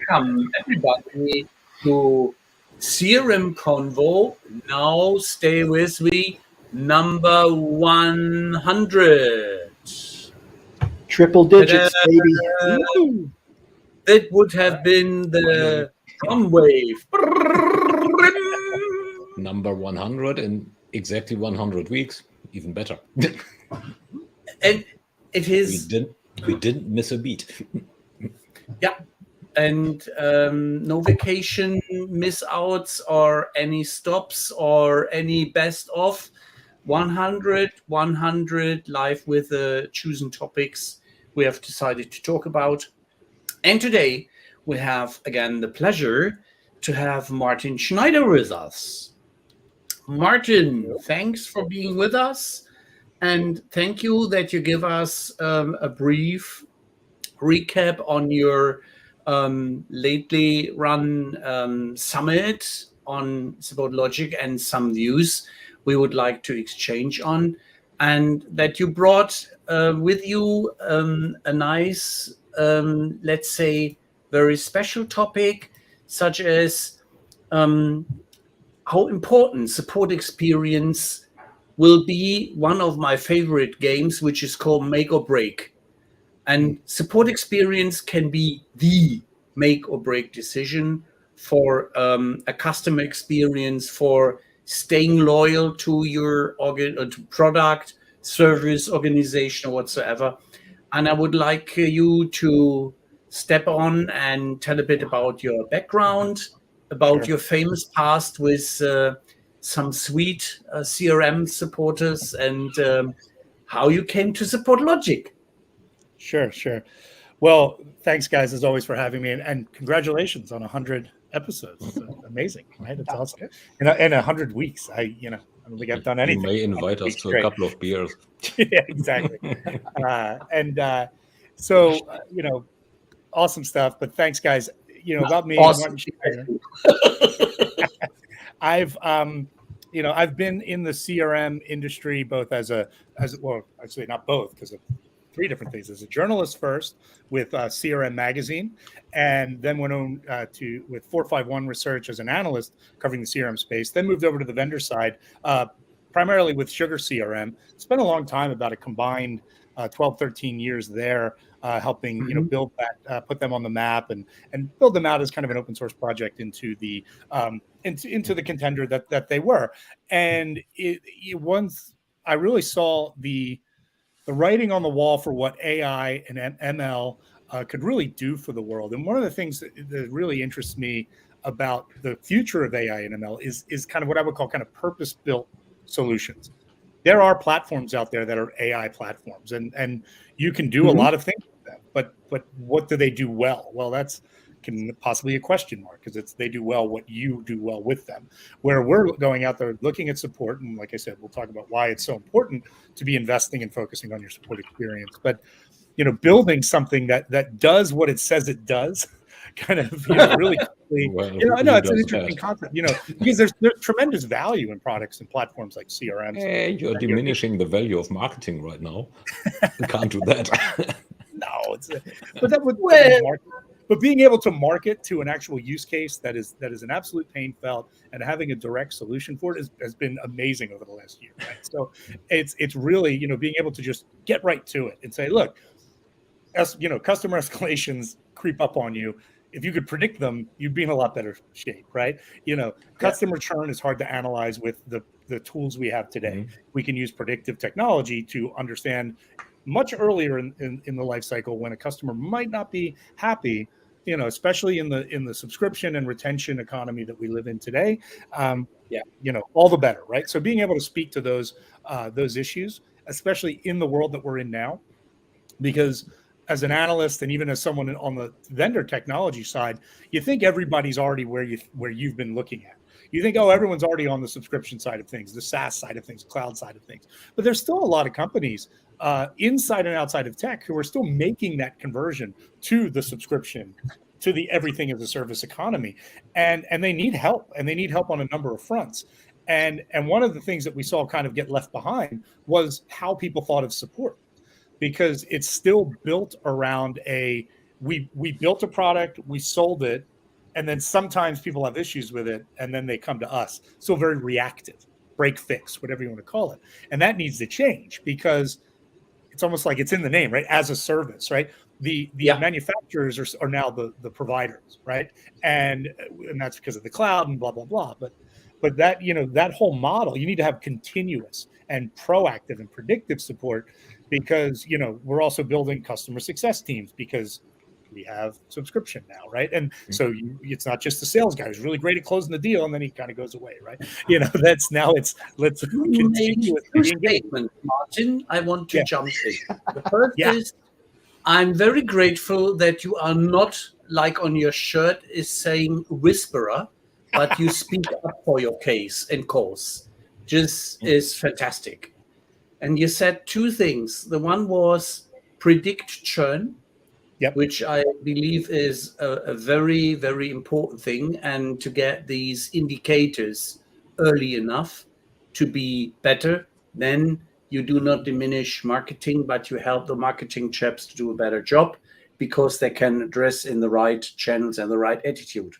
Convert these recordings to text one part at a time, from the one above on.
welcome everybody to CRM Convo. Now stay with me, number 100. Triple digits, baby. Woo. That would have been the drum wave. Number 100 in exactly 100 weeks, even better. And it is. We didn't miss a beat. Yeah. And no vacation miss outs or any stops or any best of. 100 live with the chosen topics we have decided to talk about. And today we have again the pleasure to have Martin Schneider with us. Martin, thanks for being with us. And thank you that you give us a brief recap on your lately run summit on SupportLogic and some views we would like to exchange on, and that you brought with you a nice, let's say, very special topic, such as how important support experience will be. One of my favorite games, which is called Make or Break. And support experience can be the make or break decision for a customer experience, for staying loyal to your to product, service, organization, or whatsoever. And I would like you to step on and tell a bit about your background, about your famous past with some sweet CRM supporters, and how you came to SupportLogic. Sure. Well, thanks, guys, as always, for having me, and congratulations on 100 episodes. It's amazing, right? It's awesome. In 100 weeks, I don't think I've done anything. You may invite us to a couple of beers. Yeah, exactly. So awesome stuff. But thanks, guys. About me, awesome. Martin Schneider. I've been in the CRM industry both as well, actually not both, because of three different things. As a journalist first with CRM Magazine, and then went on with 451 Research as an analyst covering the CRM space, then moved over to the vendor side, primarily with Sugar CRM. Spent a long time, about a combined 12, 13 years there, helping build that, put them on the map, and build them out as kind of an open source project into the into the contender that they were. And once I really saw the writing on the wall for what AI and ML could really do for the world. And one of the things that really interests me about the future of AI and ML is kind of what I would call kind of purpose-built solutions. There are platforms out there that are AI platforms, and you can do a lot of things with them. But what do they do well? Well, that's can possibly a question mark, because they do well what you do well with them. Where we're going out there looking at support, and like I said, we'll talk about why it's so important to be investing and focusing on your support experience. But building something that does what it says it does, kind of really quickly. I know it's an interesting concept, because there's tremendous value in products and platforms like CRM. Hey, you're diminishing the value of marketing right now. You can't do that. No, but being able to market to an actual use case that is an absolute pain felt, and having a direct solution for it has been amazing over the last year. Right? So it's really being able to just get right to it and say, look, as customer escalations creep up on you. If you could predict them, you'd be in a lot better shape, right? Customer churn is hard to analyze with the tools we have today. We can use predictive technology to understand much earlier in the life cycle when a customer might not be happy, especially in the subscription and retention economy that we live in today. All the better, right? So being able to speak to those issues, especially in the world that we're in now, because as an analyst and even as someone on the vendor technology side, you think everybody's already where you've been looking at. You think, everyone's already on the subscription side of things, the SaaS side of things, cloud side of things. But there's still a lot of companies inside and outside of tech who are still making that conversion to the subscription, to the everything as a service economy. And they need help, and they need help on a number of fronts. And one of the things that we saw kind of get left behind was how people thought of support, because it's still built around a we built a product, we sold it, and then sometimes people have issues with it, and then they come to us. So very reactive, break fix, whatever you want to call it. And that needs to change because it's almost like it's in the name, right? As a service, right? The manufacturers are now the providers, right? And that's because of the cloud and blah, blah, blah. But that, that whole model, you need to have continuous and proactive and predictive support because, we're also building customer success teams because we have subscription now, right? And so it's not just the sales guy who's really great at closing the deal and then he kind of goes away, right? Let's continue with two statements, Martin. I want to jump in. The first is, I'm very grateful that you are not like on your shirt is saying whisperer, but you speak up for your case and cause. Just is fantastic. And you said two things. The one was predict churn, which I believe is a very, very important thing, and to get these indicators early enough to be better, then you do not diminish marketing, but you help the marketing chaps to do a better job because they can address in the right channels and the right attitude.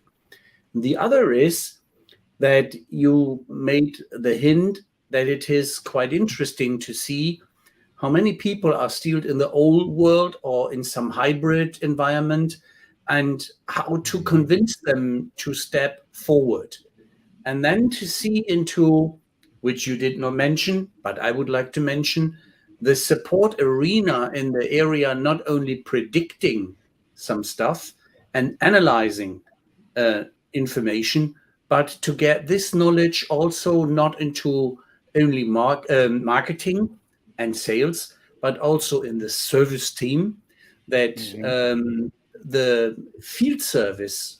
The other is that you made the hint that it is quite interesting to see how many people are still in the old world or in some hybrid environment, and how to convince them to step forward. And then to see into, which you did not mention, but I would like to mention, the support arena in the area, not only predicting some stuff and analyzing information, but to get this knowledge also not into only marketing and sales, but also in the service team, that the field service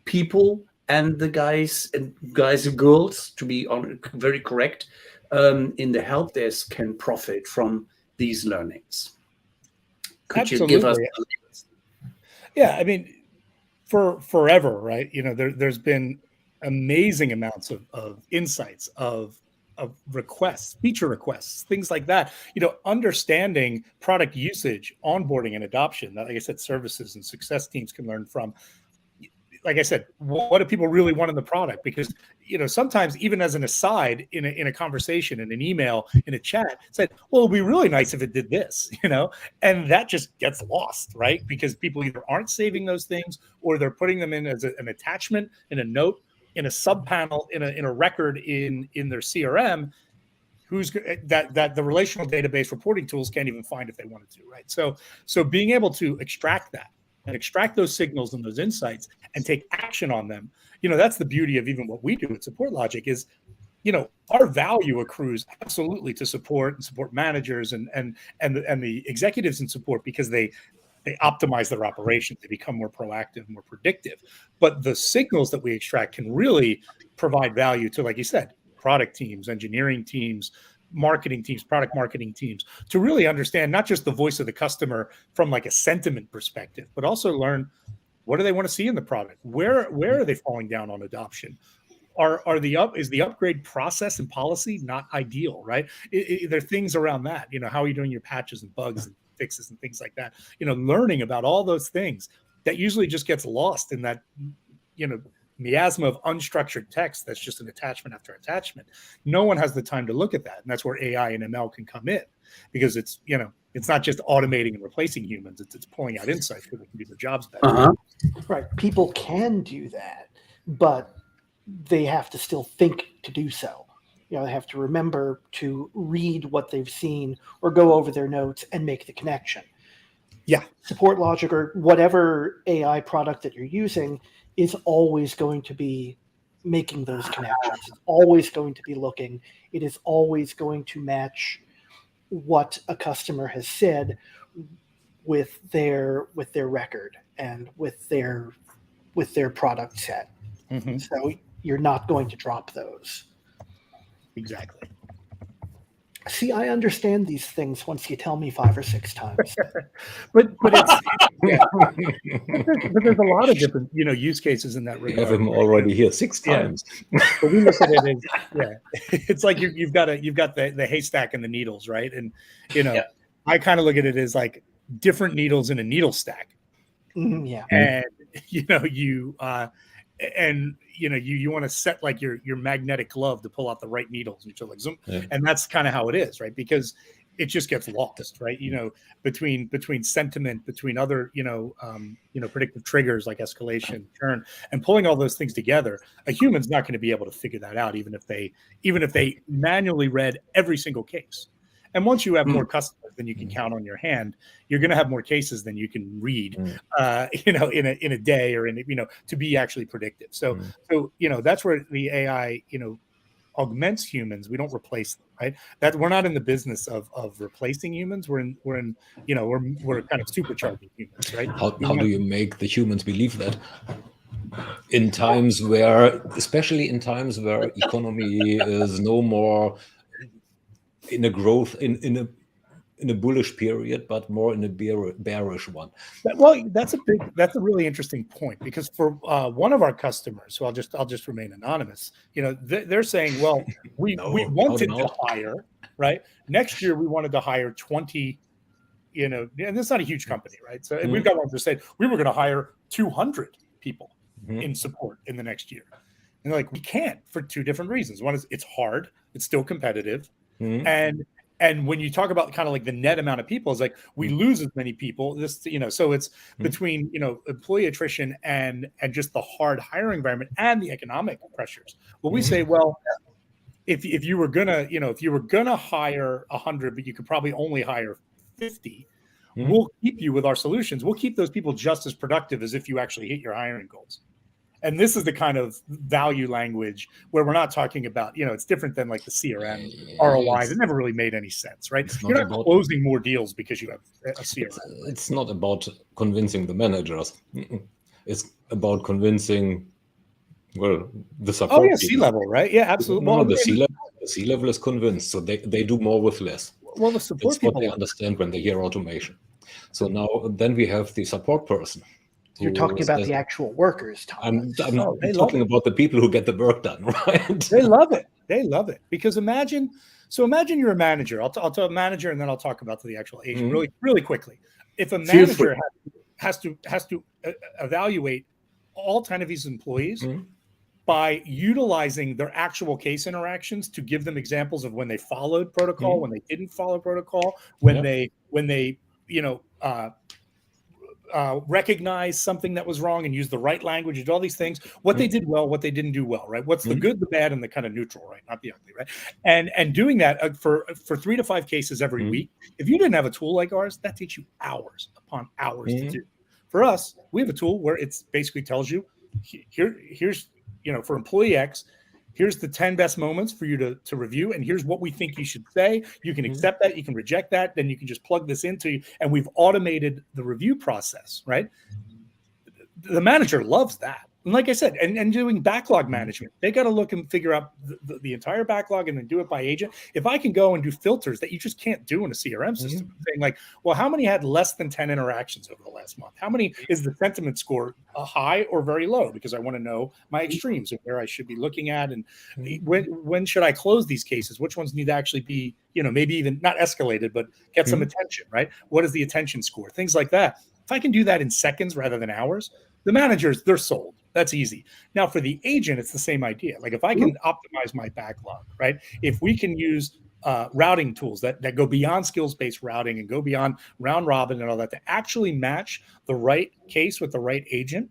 people and the guys and girls, to be very correct, in the help desk can profit from these learnings. Could you give us? Yeah, I mean, for forever, right? There's been amazing amounts of insights, of requests, feature requests, things like that. Understanding product usage, onboarding, and adoption. Like I said, services and success teams can learn from. Like I said, what do people really want in the product? Because sometimes, even as an aside in a conversation, in an email, in a chat, said, "Well, it'd be really nice if it did this," and that just gets lost, right? Because people either aren't saving those things, or they're putting them in as an attachment, in a note, in a sub panel, in a record in their CRM. That the relational database reporting tools can't even find if they wanted to, right? So being able to extract that and extract those signals and those insights and take action on them, that's the beauty of even what we do at SupportLogic is, our value accrues absolutely to support and support managers and the executives in support, because they optimize their operations, they become more proactive, more predictive. But the signals that we extract can really provide value to, like you said, product teams, engineering teams, marketing teams, product marketing teams, to really understand not just the voice of the customer from like a sentiment perspective, but also learn, what do they want to see in the product? Where are they falling down on adoption? Is the upgrade process and policy not ideal, right? There are things around that. How are you doing your patches and bugs and fixes and things like that? Learning about all those things that usually just gets lost in that, miasma of unstructured text that's just an attachment after attachment. No one has the time to look at that. And that's where AI and ML can come in, because it's not just automating and replacing humans. It's pulling out insights so they can do their jobs better. Right. People can do that, but they have to still think to do so. They have to remember to read what they've seen or go over their notes and make the connection. Yeah. SupportLogic or whatever AI product that you're using is always going to be making those connections. It's always going to be looking. It is always going to match what a customer has said with their record and with their product set. Mm-hmm. So you're not going to drop those. Exactly. See, I understand these things once you tell me 5 or 6 times. but it's but there's a lot of different use cases in that regard. You have him already here 6 times. But we look at it as it's like you've got the haystack and the needles, right? And I kind of look at it as like different needles in a needle stack, Yeah. And you want to set like your magnetic glove to pull out the right needles and like zoom. Yeah. And that's kind of how it is, right? Because it just gets lost, right? Between sentiment, between other predictive triggers like escalation, churn, and pulling all those things together. A human's not going to be able to figure that out, even if they manually read every single case. And once you have more customers than you can count on your hand, you're going to have more cases than you can read, in a day or to be actually predictive. So that's where the AI, augments humans. We don't replace them, right? That we're not in the business of replacing humans. We're kind of supercharging humans, right? How do you make the humans believe that? Especially in times where economy is no more in a growth in a bullish period, but more in a bearish one. Well, that's a really interesting point, because for one of our customers, who I'll just remain anonymous, they're saying, well, we wanted to hire, right? Next year we wanted to hire 20, and it's not a huge company, right? So we've got ones that said we were going to hire 200 people in support in the next year. And they're like, we can't, for two different reasons. One is it's hard, it's still competitive. And when you talk about kind of like the net amount of people, it's like we lose as many people. So it's between employee attrition and just the hard hiring environment and the economic pressures. Well, we say, well, if you were gonna hire 100, but you could probably only hire 50, we'll keep you with our solutions. We'll keep those people just as productive as if you actually hit your hiring goals. And this is the kind of value language where we're not talking about, it's different than like the CRM ROIs. It never really made any sense, right? You're not closing more deals because you have a CRM. It's not about convincing the managers. It's about convincing, the support. Oh, yeah, C-level, right? Yeah, absolutely. No, the C-level is convinced, so they do more with less. Well, the support That's what they understand when they hear automation. So then we have the support person. You're talking about the actual workers, Tom. I'm talking about the people who get the work done, right? They love it. They love it, because imagine you're a manager. I'll talk a manager, and then I'll talk about the actual agent really, really quickly. If a manager has to evaluate all 10 of these employees by utilizing their actual case interactions to give them examples of when they followed protocol, when they didn't follow protocol, when they recognize something that was wrong and use the right language and all these things, what they did well, what they didn't do well, right? What's the good, the bad, and the kind of neutral, right? Not the ugly, right? And doing that for 3 to 5 cases every week. If you didn't have a tool like ours, that takes you hours upon hours to do. For us, we have a tool where it basically tells you, here's for employee X, here's the 10 best moments for you to review, and here's what we think you should say. You can accept that, you can reject that, then you can just plug this into, and we've automated the review process, right? The manager loves that. And like I said, and doing backlog management, they got to look and figure out the entire backlog and then do it by agent. If I can go and do filters that you just can't do in a CRM system, saying like, well, how many had less than 10 interactions over the last month? How many is the sentiment score high or very low? Because I want to know my extremes and where I should be looking at, and when should I close these cases? Which ones need to actually be, maybe even not escalated, but get some attention, right? What is the attention score? Things like that. If I can do that in seconds rather than hours, the managers, they're sold. That's easy. Now for the agent, it's the same idea. Like if I can optimize my backlog, right? If we can use routing tools that go beyond skills-based routing and go beyond round robin and all that to actually match the right case with the right agent.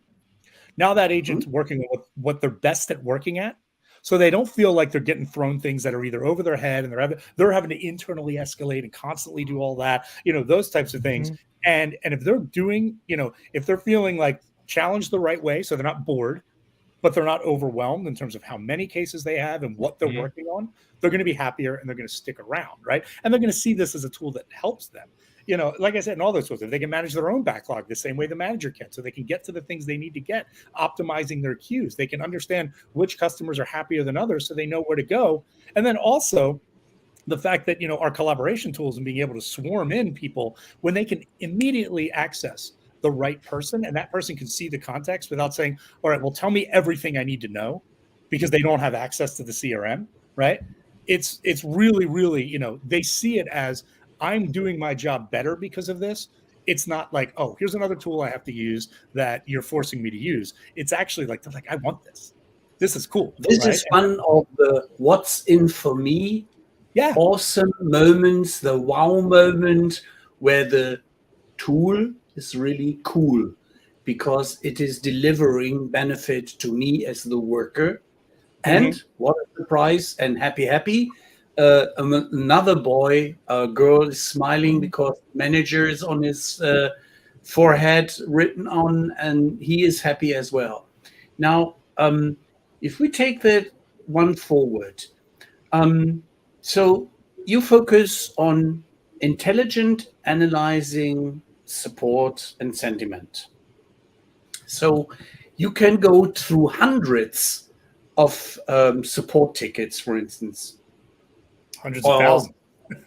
Now that agent's working with what they're best at working at. So they don't feel like they're getting thrown things that are either over their head and they're having to internally escalate and constantly do all that, those types of things. And if they're doing, if they're feeling like challenged the right way, so they're not bored, but they're not overwhelmed in terms of how many cases they have and what they're working on, they're going to be happier and they're going to stick around, right? And they're going to see this as a tool that helps them. Like I said, in all those tools, if they can manage their own backlog the same way the manager can, so they can get to the things they need to get, optimizing their queues. They can understand which customers are happier than others, so they know where to go. And then also the fact that, our collaboration tools and being able to swarm in people when they can immediately access the right person, and that person can see the context without saying, all right, well, tell me everything I need to know, because they don't have access to the CRM, right? It's really, really, they see it as, I'm doing my job better because of this. It's not like, oh, here's another tool I have to use that you're forcing me to use. It's actually like, they're like, I want this. This is cool. This right? is one of the what's in for me Yeah. awesome moments, the wow moment, where the tool is really cool because it is delivering benefit to me as the worker. And what a surprise, and happy. Another boy, a girl is smiling because manager is on his forehead written on, and he is happy as well. Now, if we take that one forward, so you focus on intelligent analyzing support and sentiment. So you can go through hundreds of support tickets, for instance. Hundreds of thousands.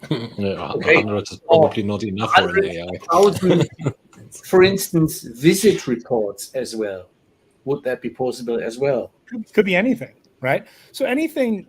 Okay. Hundreds is probably not enough for an AI. Thousands, for instance, visit reports as well. Would that be possible as well? Could be anything, right? So anything,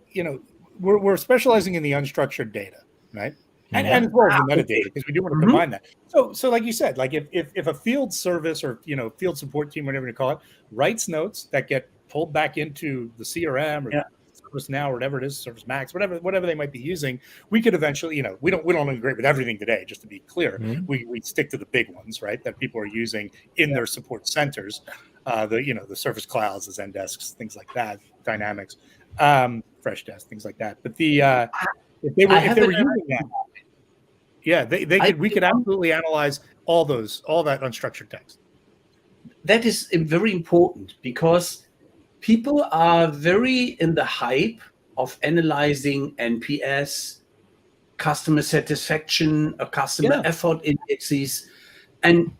we're specializing in the unstructured data, right? And as well as the metadata, because we do want to combine that. So like you said, like if a field service or field support team, whatever you call it, writes notes that get pulled back into the CRM or ServiceNow or whatever it is, Service Max, whatever they might be using, we could eventually, we don't integrate with everything today. Just to be clear, we stick to the big ones, right? That people are using in their support centers, the service clouds, the Zendesks, things like that, Dynamics, Freshdesk, things like that. But if they were using that, we could absolutely analyze all that unstructured text. That is very important because people are very in the hype of analyzing NPS, customer satisfaction, customer effort indexes, and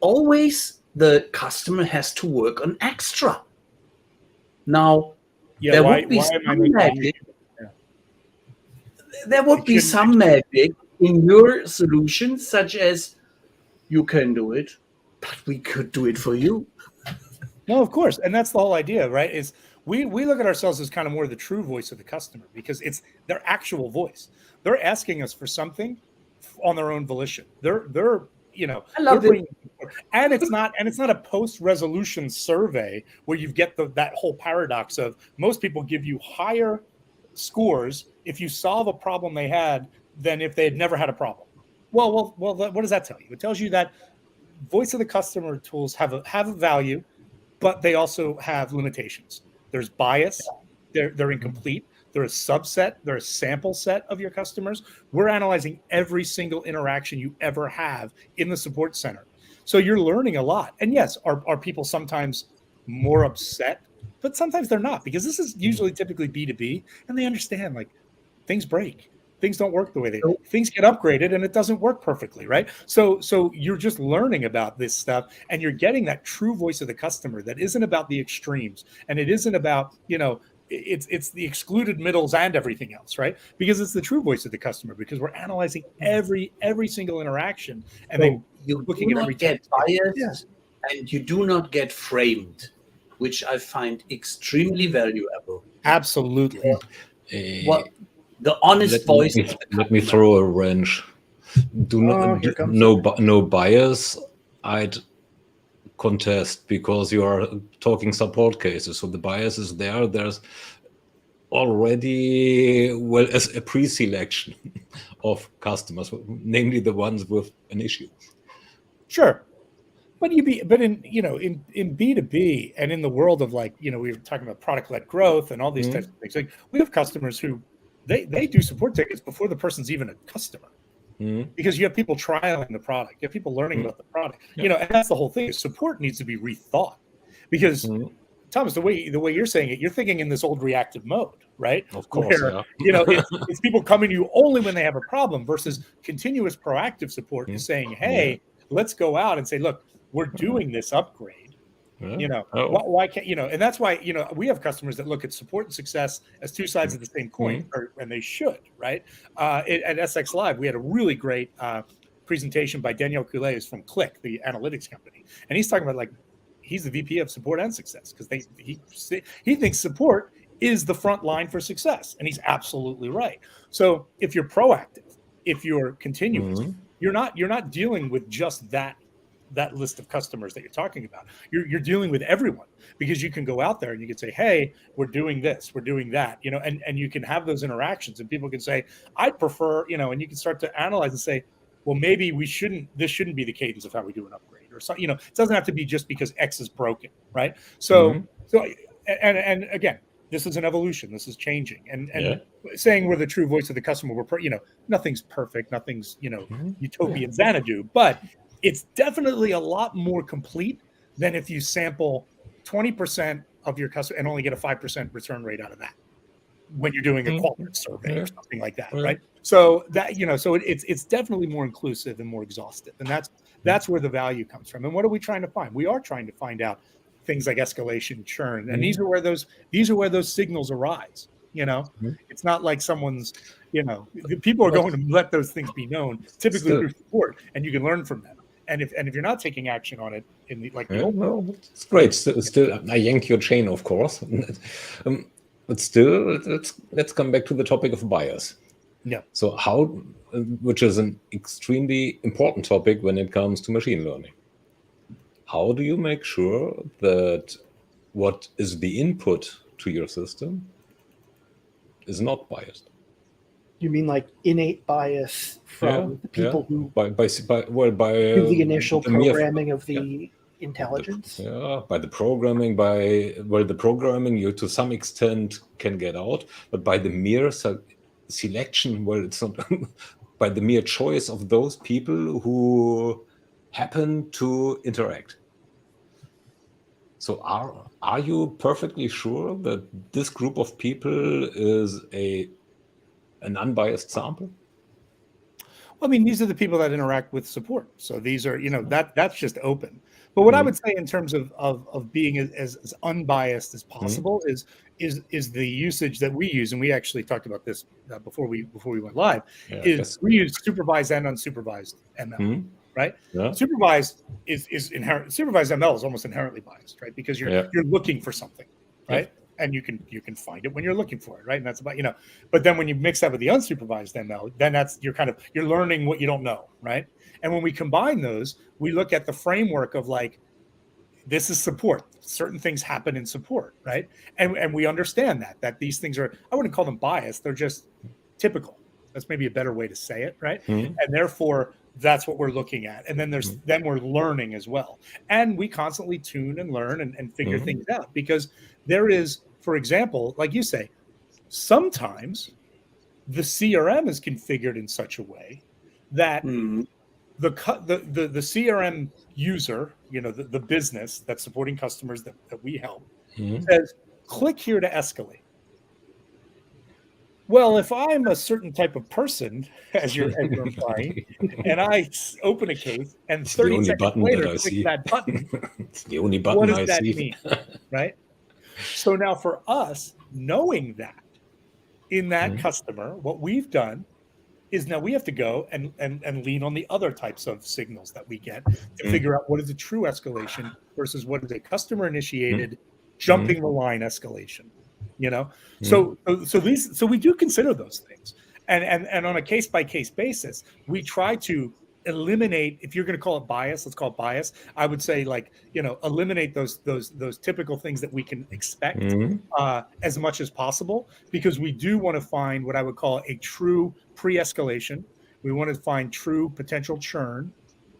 always the customer has to work on extra. Now, there would be some magic in your solution, such as you can do it, but we could do it for you. No, of course. And that's the whole idea, right? Is we look at ourselves as kind of more the true voice of the customer because it's their actual voice. They're asking us for something on their own volition. They're I love it. And it's not a post-resolution survey where you get that whole paradox of most people give you higher scores if you solve a problem they had than if they had never had a problem. Well, what does that tell you? It tells you that voice of the customer tools have a value, but they also have limitations. There's bias. They're incomplete. They're a subset. They're a sample set of your customers. We're analyzing every single interaction you ever have in the support center. So you're learning a lot. And yes, are people sometimes more upset? But sometimes they're not, because this is usually typically B2B, and they understand like things break. Things don't work the way things get upgraded and it doesn't work perfectly, right? So you're just learning about this stuff and you're getting that true voice of the customer that isn't about the extremes and it isn't about, it's the excluded middles and everything else, right? Because it's the true voice of the customer because we're analyzing every single interaction and then you looking at every get biased and you do not get framed, which I find extremely valuable. Absolutely. The honest voice. Let me throw a wrench. No bias. I'd contest because you are talking support cases. So the bias is there. There's already as a pre-selection of customers, namely the ones with an issue. Sure. But in B2B and in the world of we were talking about product-led growth and all these types of things. Like we have customers who they do support tickets before the person's even a customer, because you have people trialing the product, you have people learning about the product. And that's the whole thing. Support needs to be rethought, because Thomas, the way you're saying it, you're thinking in this old reactive mode, right? Of course, where, it's people coming to you only when they have a problem, versus continuous proactive support is saying, hey, let's go out and say, look, we're doing this upgrade. Why can't and that's why we have customers that look at support and success as two sides of the same coin, and they should, right? At SX Live, we had a really great presentation by Daniel Coulet, who's from Click, the analytics company, and he's talking about he's the VP of support and success because he thinks support is the front line for success, and he's absolutely right. So if you're proactive, if you're continuous, you're not dealing with just that list of customers that you're talking about. You're dealing with everyone, because you can go out there and you can say, hey, we're doing this, we're doing that, and you can have those interactions, and people can say, I prefer, and you can start to analyze and say, well, maybe this shouldn't be the cadence of how we do an upgrade, or something. It doesn't have to be just because X is broken, right? So and again, this is an evolution, this is changing, and saying we're the true voice of the customer, nothing's perfect, nothing's utopian Xanadu, but it's definitely a lot more complete than if you sample 20% of your customer and only get a 5% return rate out of that when you're doing a quality survey or something like that, right? So that, so it's definitely more inclusive and more exhaustive, and that's where the value comes from. And what are we trying to find? We are trying to find out things like escalation, churn, and these are where those signals arise. It's not like someone's, people are going to let those things be known, typically through support, and you can learn from them. And if you're not taking action on it in the it's great. Still, I yank your chain, of course. But still, let's come back to the topic of bias. Yeah. So which is an extremely important topic when it comes to machine learning. How do you make sure that what is the input to your system is not biased? You mean like innate bias from the people who by do the initial programming of the intelligence? By the programming, the programming you to some extent can get out, but by the mere selection, it's not by the mere choice of those people who happen to interact. So are you perfectly sure that this group of people is an unbiased sample? Well, I mean, these are the people that interact with support. So these are, that's just open. But what I would say in terms of being as unbiased as possible is the usage that we use, and we actually talked about this before we went live. We use supervised and unsupervised ML, right? Yeah. Supervised is inherent. Supervised ML is almost inherently biased, right? Because you're looking for something, right? Yeah. And you can find it when you're looking for it, right? And that's about, but then when you mix that with the unsupervised ML, then you're learning what you don't know, right? And when we combine those, we look at the framework of like, this is support. Certain things happen in support, right? And we understand that these things are, I wouldn't call them biased, they're just typical. That's maybe a better way to say it, right? And therefore, that's what we're looking at. And then then we're learning as well. And we constantly tune and learn and figure things out, because there is, for example, like you say, sometimes the CRM is configured in such a way that the CRM user, the business that's supporting customers that we help, says, click here to escalate. Well, if I'm a certain type of person, as you're implying, and I open a case and 30 seconds later click that button, it's the only button what does that mean, right? So now for us, knowing that in that customer, what we've done is now we have to go and lean on the other types of signals that we get to figure out what is a true escalation versus what is a customer-initiated jumping the line escalation. So we do consider those things, and on a case-by-case basis, we try to eliminate, if you're going to call it bias, let's call it bias. I would say eliminate those typical things that we can expect as much as possible, because we do want to find what I would call a true pre-escalation. We want to find true potential churn,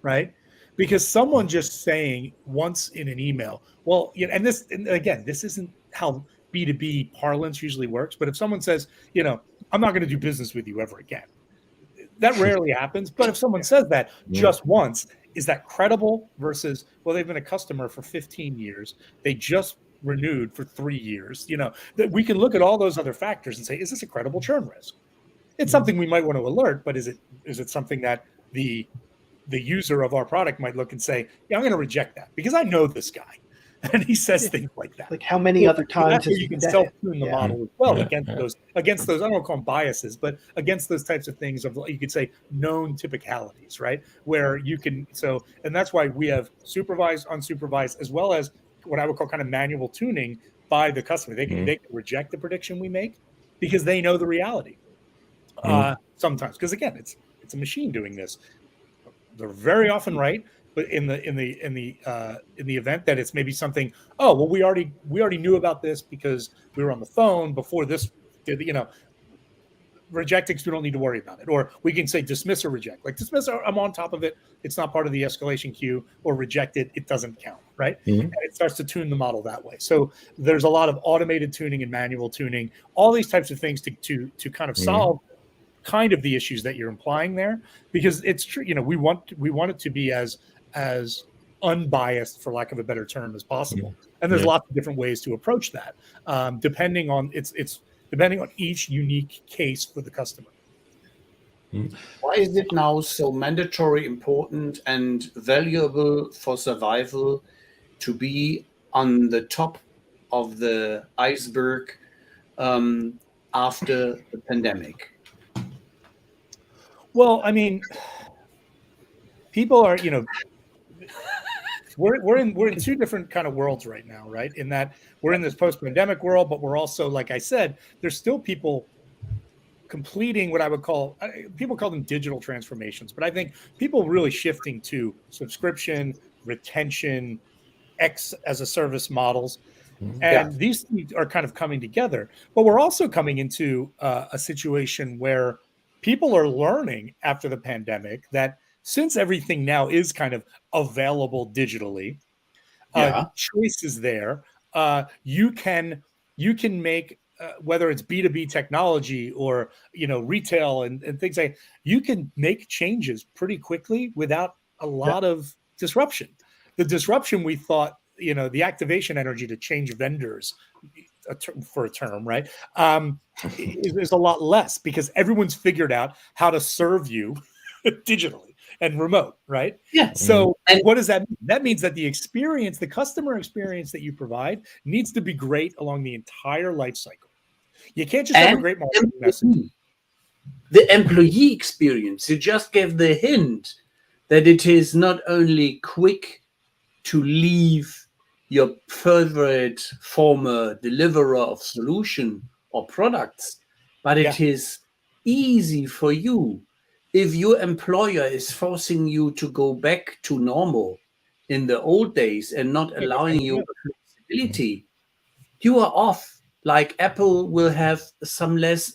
right? Because someone just saying once in an email, and again, this isn't how B2B parlance usually works, but if someone says, I'm not going to do business with you ever again, that rarely happens. But if someone says that just once, is that credible versus, well, they've been a customer for 15 years. They just renewed for 3 years. That we can look at all those other factors and say, is this a credible churn risk? It's something we might want to alert, but is it something that the user of our product might look and say, yeah, I'm going to reject that because I know this guy. And he says things like that. Like how many other times you can self-tune the model as well against those, I don't call them biases, but against those types of things of, you could say, known typicalities, right? Where you can, and that's why we have supervised, unsupervised, as well as what I would call kind of manual tuning by the customer. They can reject the prediction we make because they know the reality. Sometimes, because again, it's a machine doing this. they're very often right, but in the event that it's maybe something, oh well, we already knew about this because we were on the phone before this did, reject it, we don't need to worry about it. Or we can say dismiss or reject. Like dismiss, I'm on top of it. It's not part of the escalation queue. Or reject it, it doesn't count, right? Mhm. And it starts to tune the model that way. So there's a lot of automated tuning and manual tuning, all these types of things to kind of solve kind of the issues that you're implying there, because it's true. We want it to be as unbiased, for lack of a better term, as possible. And there's lots of different ways to approach that, depending on depending on each unique case for the customer. Why is it now so mandatory, important, and valuable for survival to be on the top of the iceberg after the pandemic? Well, I mean, people are, we're in two different kind of worlds right now, right? In that we're in this post-pandemic world, but we're also, like I said, there's still people completing what I would call, people call them digital transformations, but I think people really shifting to subscription, retention, X as a service models. And these things are kind of coming together, but we're also coming into a situation where people are learning after the pandemic that since everything now is kind of available digitally, choice is there. You can make whether it's B2B technology or retail and things like, you can make changes pretty quickly without a lot of disruption. The disruption we thought, the activation energy to change vendors for a term, right? There's a lot less because everyone's figured out how to serve you digitally and remote, right? Yeah. So what does that mean? That means that the experience, the customer experience that you provide needs to be great along the entire life cycle. You can't just have a great marketing message. The employee experience, you just gave the hint that it is not only quick to leave your favorite former deliverer of solution or products, but it is easy for you. If your employer is forcing you to go back to normal in the old days and not allowing you flexibility, you are off. Like Apple will have some less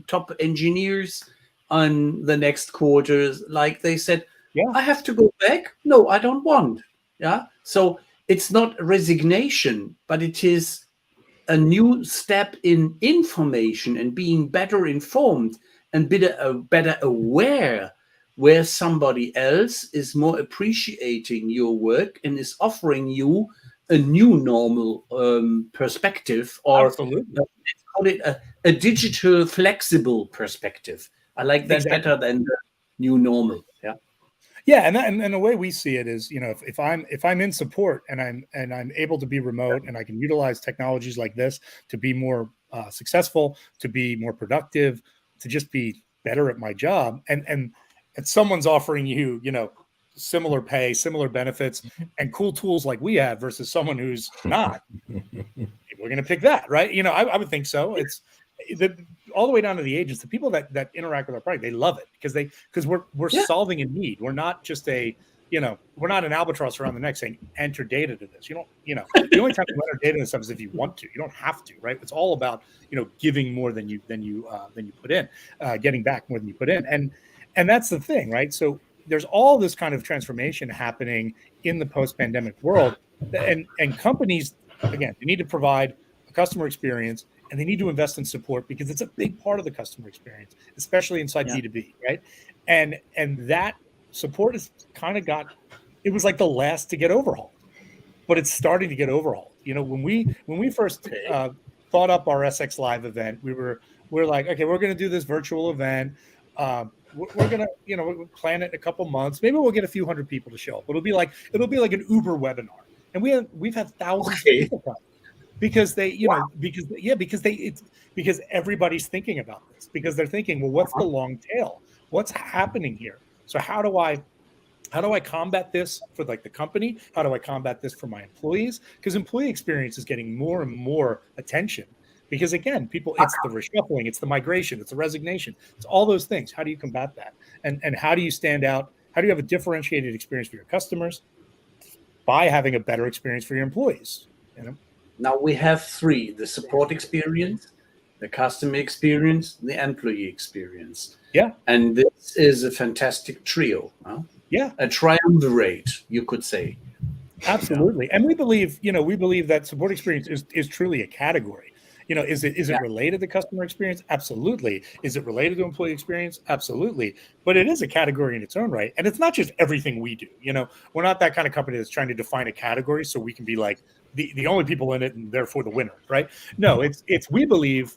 top engineers on the next quarters. Like they said, I have to go back. No, I don't want. Yeah. So it's not resignation, but it is a new step in information and being better informed and better aware where somebody else is more appreciating your work and is offering you a new normal perspective, or let's call it a digital flexible perspective. I like that better than the new normal. Yeah, and the way we see it is, if I'm in support and I'm able to be remote and I can utilize technologies like this to be more successful, to be more productive, to just be better at my job, and someone's offering you, similar pay, similar benefits, and cool tools like we have versus someone who's not, we're going to pick that, right? I would think so. It's all the way down to the agents, the people that interact with our product, they love it because we're solving a need. We're not just we're not an albatross around the neck saying enter data to this. The only time you enter data to stuff is if you want to. You don't have to, right? It's all about giving more than you put in, getting back more than you put in, and that's the thing, right? So there's all this kind of transformation happening in the post-pandemic world, and companies, again, they need to provide a customer experience. And they need to invest in support because it's a big part of the customer experience, especially inside B2B, right? And that support is kind of it was like the last to get overhauled, but it's starting to get overhauled. When we first thought up our SX Live event, we're like, okay, we're going to do this virtual event. We're gonna, we'll plan it in a couple months. Maybe we'll get a few hundred people to show up. It'll be like an Uber webinar, and we've had thousands of people come. Because they, because everybody's thinking about this, because they're thinking, well, what's the long tail? What's happening here? So how do I combat this for like the company? How do I combat this for my employees? Because employee experience is getting more and more attention because again, it's the reshuffling, it's the migration, it's the resignation, it's all those things. How do you combat that? And how do you stand out? How do you have a differentiated experience for your customers? By having a better experience for your employees. Now we have three: the support experience, the customer experience, the employee experience. Yeah. And this is a fantastic trio. Huh? Yeah. A triumvirate, you could say. Absolutely. And we believe that support experience is truly a category. Is it related to customer experience? Absolutely. Is it related to employee experience? Absolutely. But it is a category in its own right. And it's not just everything we do. We're not that kind of company that's trying to define a category so we can be like the only people in it and therefore the winner, right? No, we believe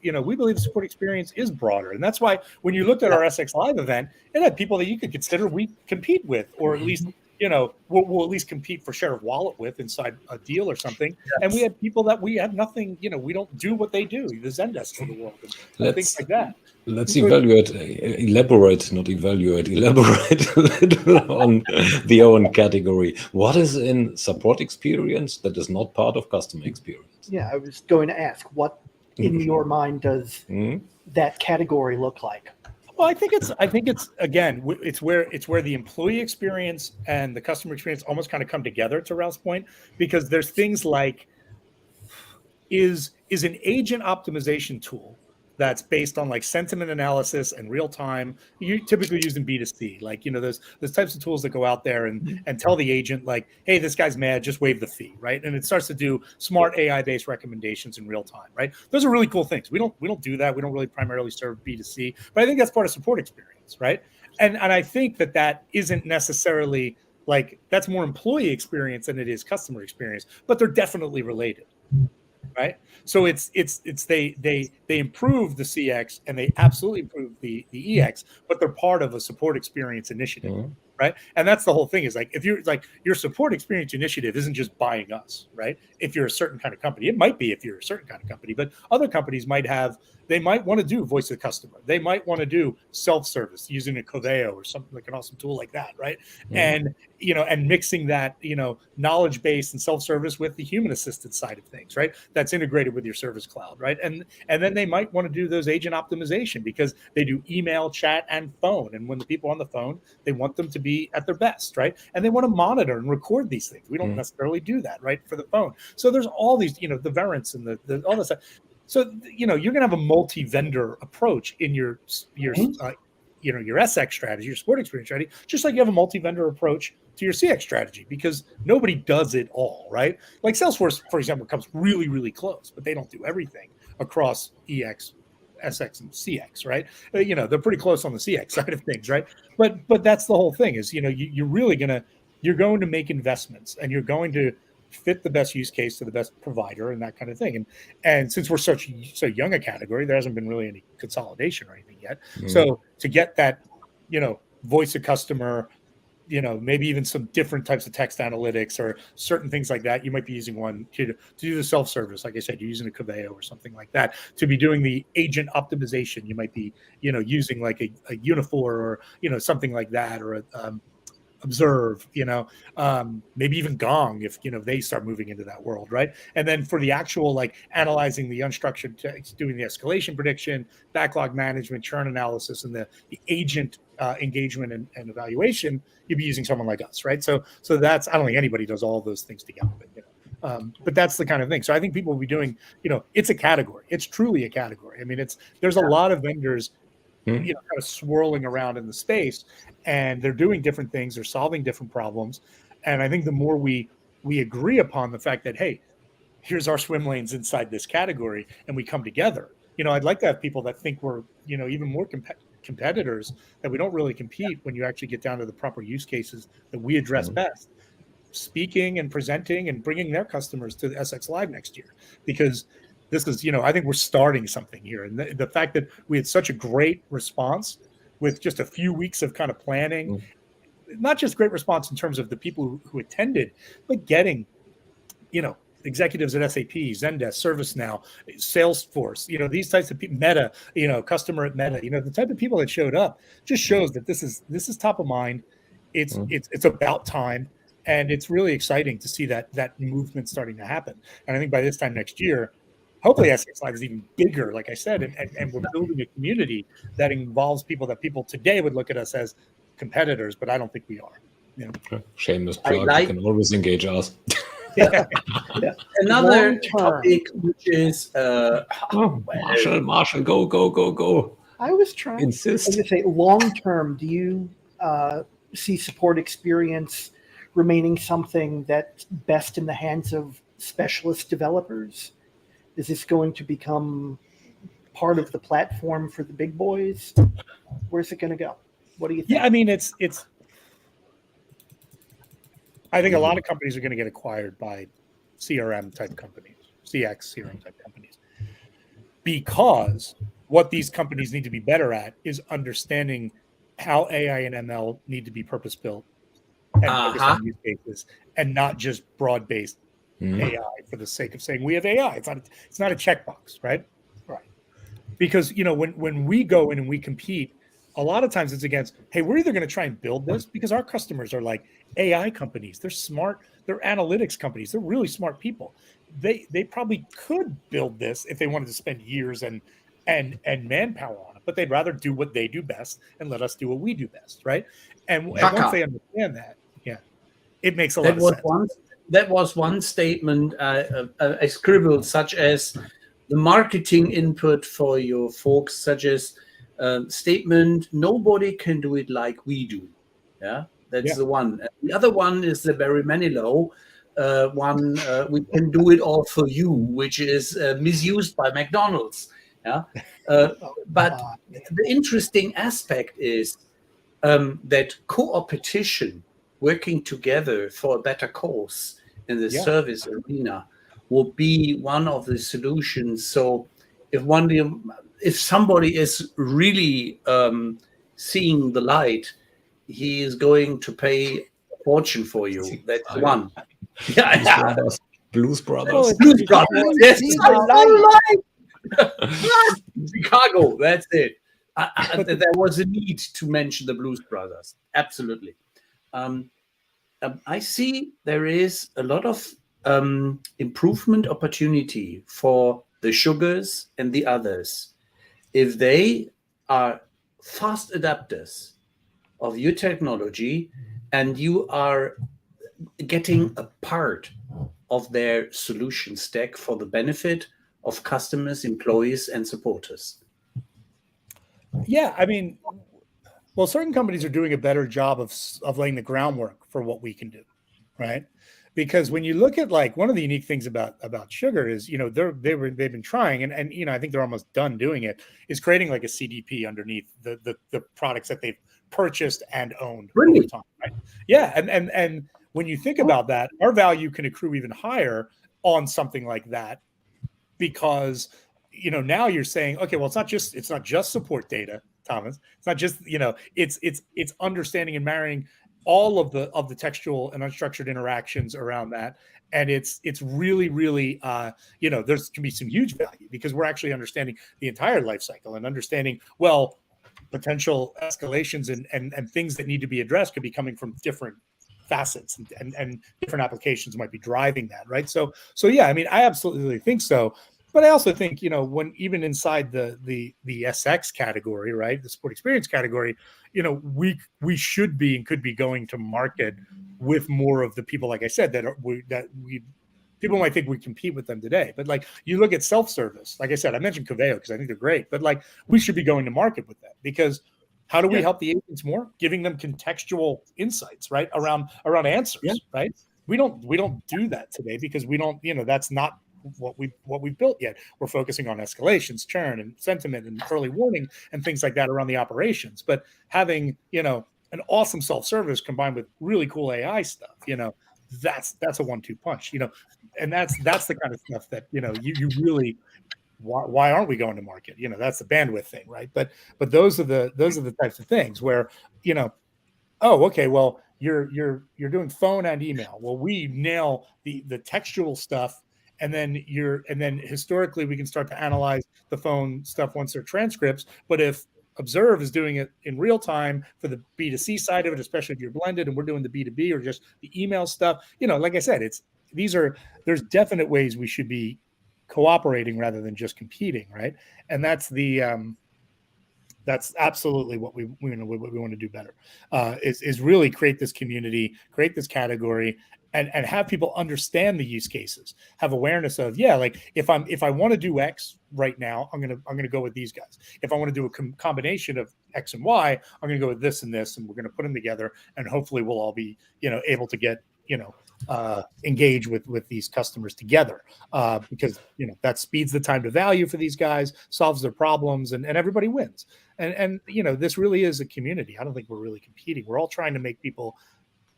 support experience is broader. And that's why when you looked at our SX Live event, it had people that you could consider we compete with, or at least we'll at least compete for share of wallet with inside a deal or something. Yes. And we had people that we have nothing, we don't do what they do, the Zendesk of the world, and things like that. Let's elaborate a little on the own category. What is in support experience that is not part of customer experience? Yeah, I was going to ask, what in your mind does that category look like? Well, I think it's again, it's where the employee experience and the customer experience almost kind of come together, to Ralph's point, because there's things like is an agent optimization tool that's based on like sentiment analysis and real time. You typically use in B2C, like those types of tools that go out there and tell the agent like, hey, this guy's mad, just waive the fee, right? And it starts to do smart AI based recommendations in real time, right? Those are really cool things. We don't do that. We don't really primarily serve B2C, but I think that's part of support experience, right? And I think that isn't necessarily like, that's more employee experience than it is customer experience, but they're definitely related. Right. So they improve the CX and they absolutely improve the EX, but they're part of a support experience initiative. Mm-hmm. Right. And that's the whole thing is like, if you're like your support experience initiative isn't just buying us. Right. If you're a certain kind of company, it might be if you're a certain kind of company, but other companies might want to do voice of the customer. They might want to do self-service using a Coveo or something like an awesome tool like that. Right. Mm-hmm. And mixing that, knowledge base and self-service with the human assisted side of things. Right. That's integrated with your Service Cloud. Right. And then they might want to do those agent optimization because they do email, chat, and phone. And when the people on the phone, they want them to be at their best. Right. And they want to monitor and record these things. We don't necessarily do that. Right. For the phone. So there's all these, the variants and the all this stuff. So, you're going to have a multi-vendor approach in your SX strategy, your support experience strategy, just like you have a multi-vendor approach to your CX strategy, because nobody does it all, right? Like Salesforce, for example, comes really, really close, but they don't do everything across EX, SX, and CX, right? They're pretty close on the CX side of things, right? But that's the whole thing is, you're going to make investments and you're going to fit the best use case to the best provider and that kind of thing. And since we're so young a category, there hasn't been really any consolidation or anything yet. Mm-hmm. So to get that, voice of customer, maybe even some different types of text analytics or certain things like that, you might be using one to do the self-service. Like I said, you're using a Coveo or something like that. To be doing the agent optimization, you might be, using like a Unifor or, something like that, or a Observe, maybe even Gong if they start moving into that world, right? And then for the actual like analyzing the unstructured text, doing the escalation prediction, backlog management, churn analysis, and the agent engagement and evaluation, you'd be using someone like us, right? So that's, I don't think anybody does all of those things together, but that's the kind of thing. So I think people will be doing, it's a category. It's truly a category. I mean, there's a lot of vendors kind of swirling around in the space, and they're doing different things. They're solving different problems. And I think the more we agree upon the fact that, hey, here's our swim lanes inside this category, and we come together. I'd like to have people that think we're, even more competitors, that we don't really compete when you actually get down to the proper use cases that we address best, speaking and presenting and bringing their customers to the SX Live next year. Because this is, I think we're starting something here. And the fact that we had such a great response with just a few weeks of kind of planning, not just great response in terms of the people who attended, but getting, executives at SAP, Zendesk, ServiceNow, Salesforce, these types of people, Meta, customer at Meta, the type of people that showed up just shows that this is top of mind. It's about time. And it's really exciting to see that movement starting to happen. And I think by this time next year, hopefully SX Live is even bigger, like I said, and we're building a community that involves people that people today would look at us as competitors, but I don't think we are. Shameless plug. You can always engage us. Another topic, which is Marshall, go. I was trying Insist. to say, long term, do you see support experience remaining something that's best in the hands of specialist developers? Is this going to become part of the platform for the big boys? Where's it going to go? What do you think? Yeah, I mean, it's. I think a lot of companies are going to get acquired by CRM type companies, CX CRM type companies, because what these companies need to be better at is understanding how AI and ML need to be purpose built and focused on use cases, and not just broad based AI for the sake of saying we have AI. It's not a checkbox, right? Right. Because when we go in and we compete, a lot of times it's against, hey, we're either going to try and build this because our customers are like AI companies. They're smart. They're analytics companies. They're really smart people. They probably could build this if they wanted to spend years and manpower on it, but they'd rather do what they do best and let us do what we do best, right? And once they understand that, it makes a lot of sense. That was one statement I scribbled, such as the marketing input for your folks, such as statement, nobody can do it like we do. Yeah, that's the one. And the other one is the Barry Manilow one, we can do it all for you, which is misused by McDonald's. Yeah, but the interesting aspect is that co-opetition, working together for a better cause in the service arena, will be one of the solutions. So if somebody is really seeing the light, he is going to pay a fortune for you. That's one. Blues Brothers. Oh, Blues Brothers. Yes, Chicago. That's it. There was a need to mention the Blues Brothers. Absolutely. I see there is a lot of improvement opportunity for the sugars and the others if they are fast adapters of your technology and you are getting a part of their solution stack for the benefit of customers, employees, and supporters. Yeah, I mean, well, certain companies are doing a better job of laying the groundwork for what we can do, right? Because when you look at, like, one of the unique things about Sugar is, they've been trying, and I think they're almost done doing it, is creating like a CDP underneath the products that they've purchased and owned over time, right? Yeah, and when you think about that, our value can accrue even higher on something like that, because now you're saying, okay, well, it's not just support data, Thomas. It's not just it's understanding and marrying all of the textual and unstructured interactions around that, and it's really there's can be some huge value because we're actually understanding the entire life cycle and understanding potential escalations and things that need to be addressed could be coming from different facets and different applications might be driving that, right? So yeah, I mean, I absolutely think so. But I also think, when even inside the SX category, right, the support experience category, we should be and could be going to market with more of the people, like I said, people might think we compete with them today. But like you look at self-service, like I said, I mentioned Coveo because I think they're great, but like we should be going to market with them, because how do we help the agents more? Giving them contextual insights, right, around answers, right? We don't do that today because we don't, that's not what we've built yet. We're focusing on escalations, churn, and sentiment, and early warning, and things like that around the operations. But having an awesome self-service combined with really cool AI stuff, that's a 1-2 punch, and that's the kind of stuff that you really. Why aren't we going to market? That's the bandwidth thing, right? But those are the types of things where oh, okay, well, you're doing phone and email. Well, we nail the textual stuff. And then historically we can start to analyze the phone stuff once they're transcripts. But if Observe is doing it in real time for the B2C side of it, especially if you're blended and we're doing the B2B or just the email stuff, like I said, there's definite ways we should be cooperating rather than just competing, right? And that's That's absolutely what we want to do better. Is really create this community, create this category, and have people understand the use cases, have awareness of, like if I want to do X right now, I'm gonna go with these guys. If I want to do a combination of X and Y, I'm gonna go with this and this, and we're gonna put them together, and hopefully we'll all be able to get engage with these customers together, because that speeds the time to value for these guys, solves their problems, and everybody wins. And this really is a community. I don't think we're really competing. We're all trying to make people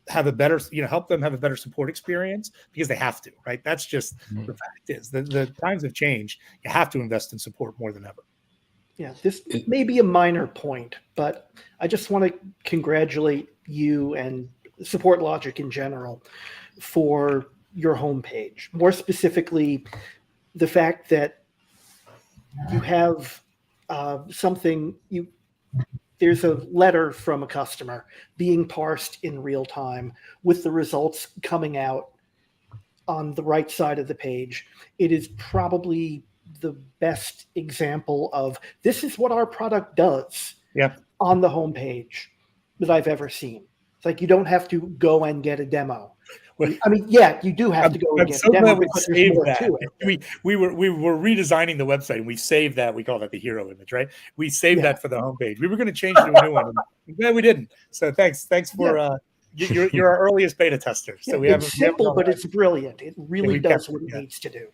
have a better, help them have a better support experience, because they have to, right? That's just the fact is the times have changed. You have to invest in support more than ever. Yeah, this may be a minor point, but I just want to congratulate you and SupportLogic in general for your homepage. More specifically, the fact that you have there's a letter from a customer being parsed in real time with the results coming out on the right side of the page. It is probably the best example of this is what our product does on the homepage that I've ever seen. It's like you don't have to go and get a demo. I mean, you do have to go and get a demo. We saved that. We were redesigning the website, and we saved that. We call that the hero image, right? We saved that for the homepage. We were going to change to a new one. I'm glad we didn't. So thanks for you're our earliest beta tester. So it's simple, but it's brilliant. It really does what it needs to do.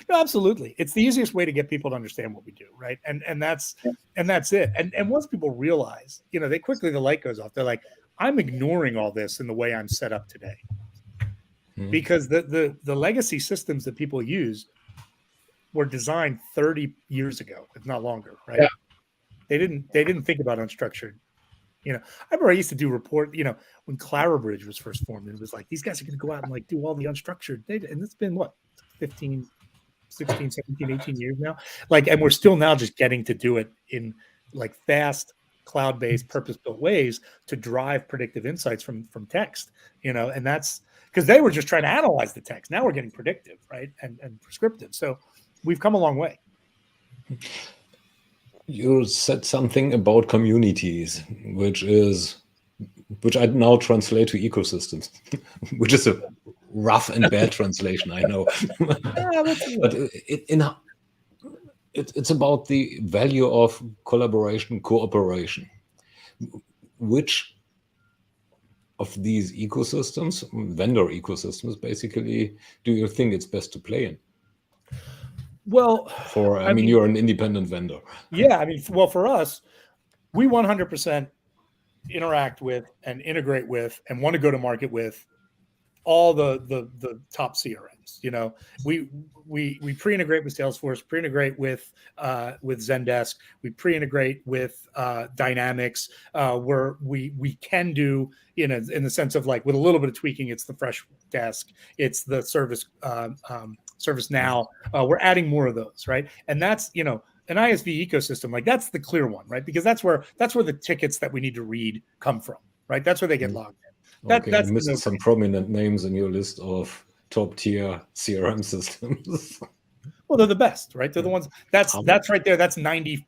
No, absolutely. It's the easiest way to get people to understand what we do, right? And that's it. And once people realize, they quickly, the light goes off. They're like, I'm ignoring all this in the way I'm set up today. Because the legacy systems that people use were designed 30 years ago, if not longer, right? Yeah. They didn't think about unstructured. I remember I used to do report, when Clarabridge was first formed, it was like, these guys are going to go out and like do all the unstructured data. And it's been what, 15, 16, 17, 18 years now? And we're still now just getting to do it in like fast, cloud-based, purpose-built ways to drive predictive insights from text, and that's because they were just trying to analyze the text. Now we're getting predictive, right, and prescriptive. So we've come a long way. You said something about communities, which I now translate to ecosystems, which is a rough and bad translation, I know. But it's about the value of collaboration, cooperation. Which of these ecosystems, vendor ecosystems, basically, do you think it's best to play in? Well, I mean, you're an independent vendor. Yeah, for us, we 100% interact with and integrate with and want to go to market with all the top CRMs. We pre-integrate with Salesforce, pre-integrate with Zendesk, we pre-integrate with Dynamics. Where we can do in the sense of like with a little bit of tweaking, it's the Freshdesk, it's the ServiceNow. We're adding more of those, right? And that's an ISV ecosystem, like that's the clear one, right? Because that's where the tickets that we need to read come from, right? That's where they get logged in. That's missing some prominent names in your list of top tier CRM systems. Well, they're the best, right? They're the ones that's right there. That's 98%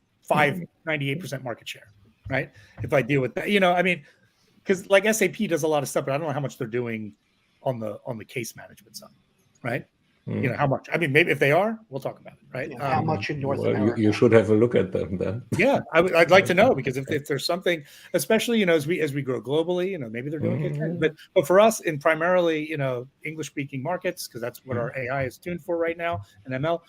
market share, right? If I deal with that, because like SAP does a lot of stuff, but I don't know how much they're doing on the case management side, right? How much? Maybe if they are, we'll talk about it, right? Yeah, how much in North America? You should have a look at them then. Yeah, I'd like to know, because if there's something, especially as we grow globally, maybe they're doing it. But for us, in primarily English speaking markets, because that's what our AI is tuned for right now, and ML.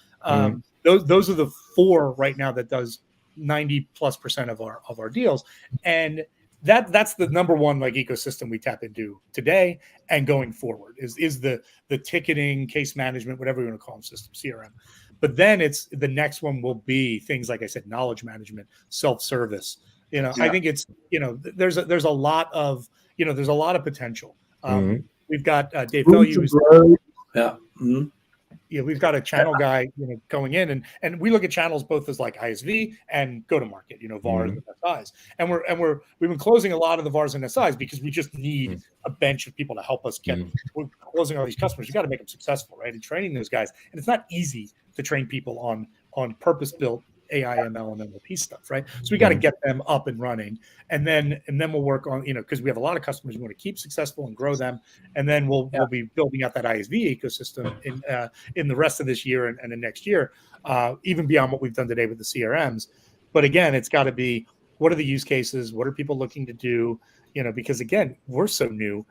Those are the four right now that does 90+% of our deals, and that's the number one ecosystem we tap into today and going forward is the ticketing, case management, whatever you want to call them, system, CRM. But then it's the next one will be things like I said, knowledge management, self-service. I think it's there's a lot of potential. We've got Dave Fell. We've got a channel guy going in, and we look at channels both as like ISV and go to market, VARs and SIs, and we've been closing a lot of the VARs and SIs because we just need a bench of people to help us get. We're closing all these customers. You got to make them successful, right? And training those guys, and it's not easy to train people on purpose built AI, ML, and NLP stuff, right? So we got to get them up and running, and then we'll work on, because we have a lot of customers we want to keep successful and grow them, and then we'll be building out that ISV ecosystem in the rest of this year and the next year, even beyond what we've done today with the CRMs. But again, it's got to be, what are the use cases? What are people looking to do? Because again, we're so new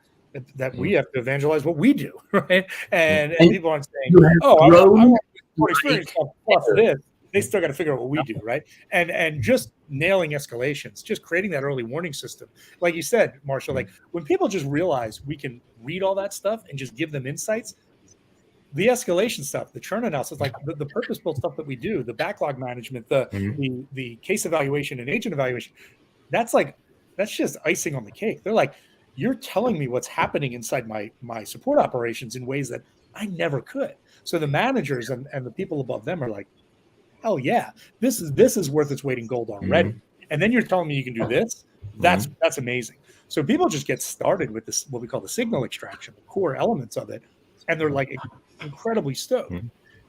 that we have to evangelize what we do, right? And people aren't saying, "Oh, I want support experience plus this." They still got to figure out what we do, right? And just nailing escalations, just creating that early warning system, like you said, Marshall. Like when people just realize we can read all that stuff and just give them insights. The escalation stuff, the churn analysis, like the purpose-built stuff that we do, the backlog management, the case evaluation and agent evaluation, that's just icing on the cake. They're like, you're telling me what's happening inside my support operations in ways that I never could. So the managers and the people above them are like, hell yeah, this is worth its weight in gold already. And then you're telling me you can do this. That's amazing. So people just get started with this, what we call the signal extraction, the core elements of it. And they're like incredibly stoked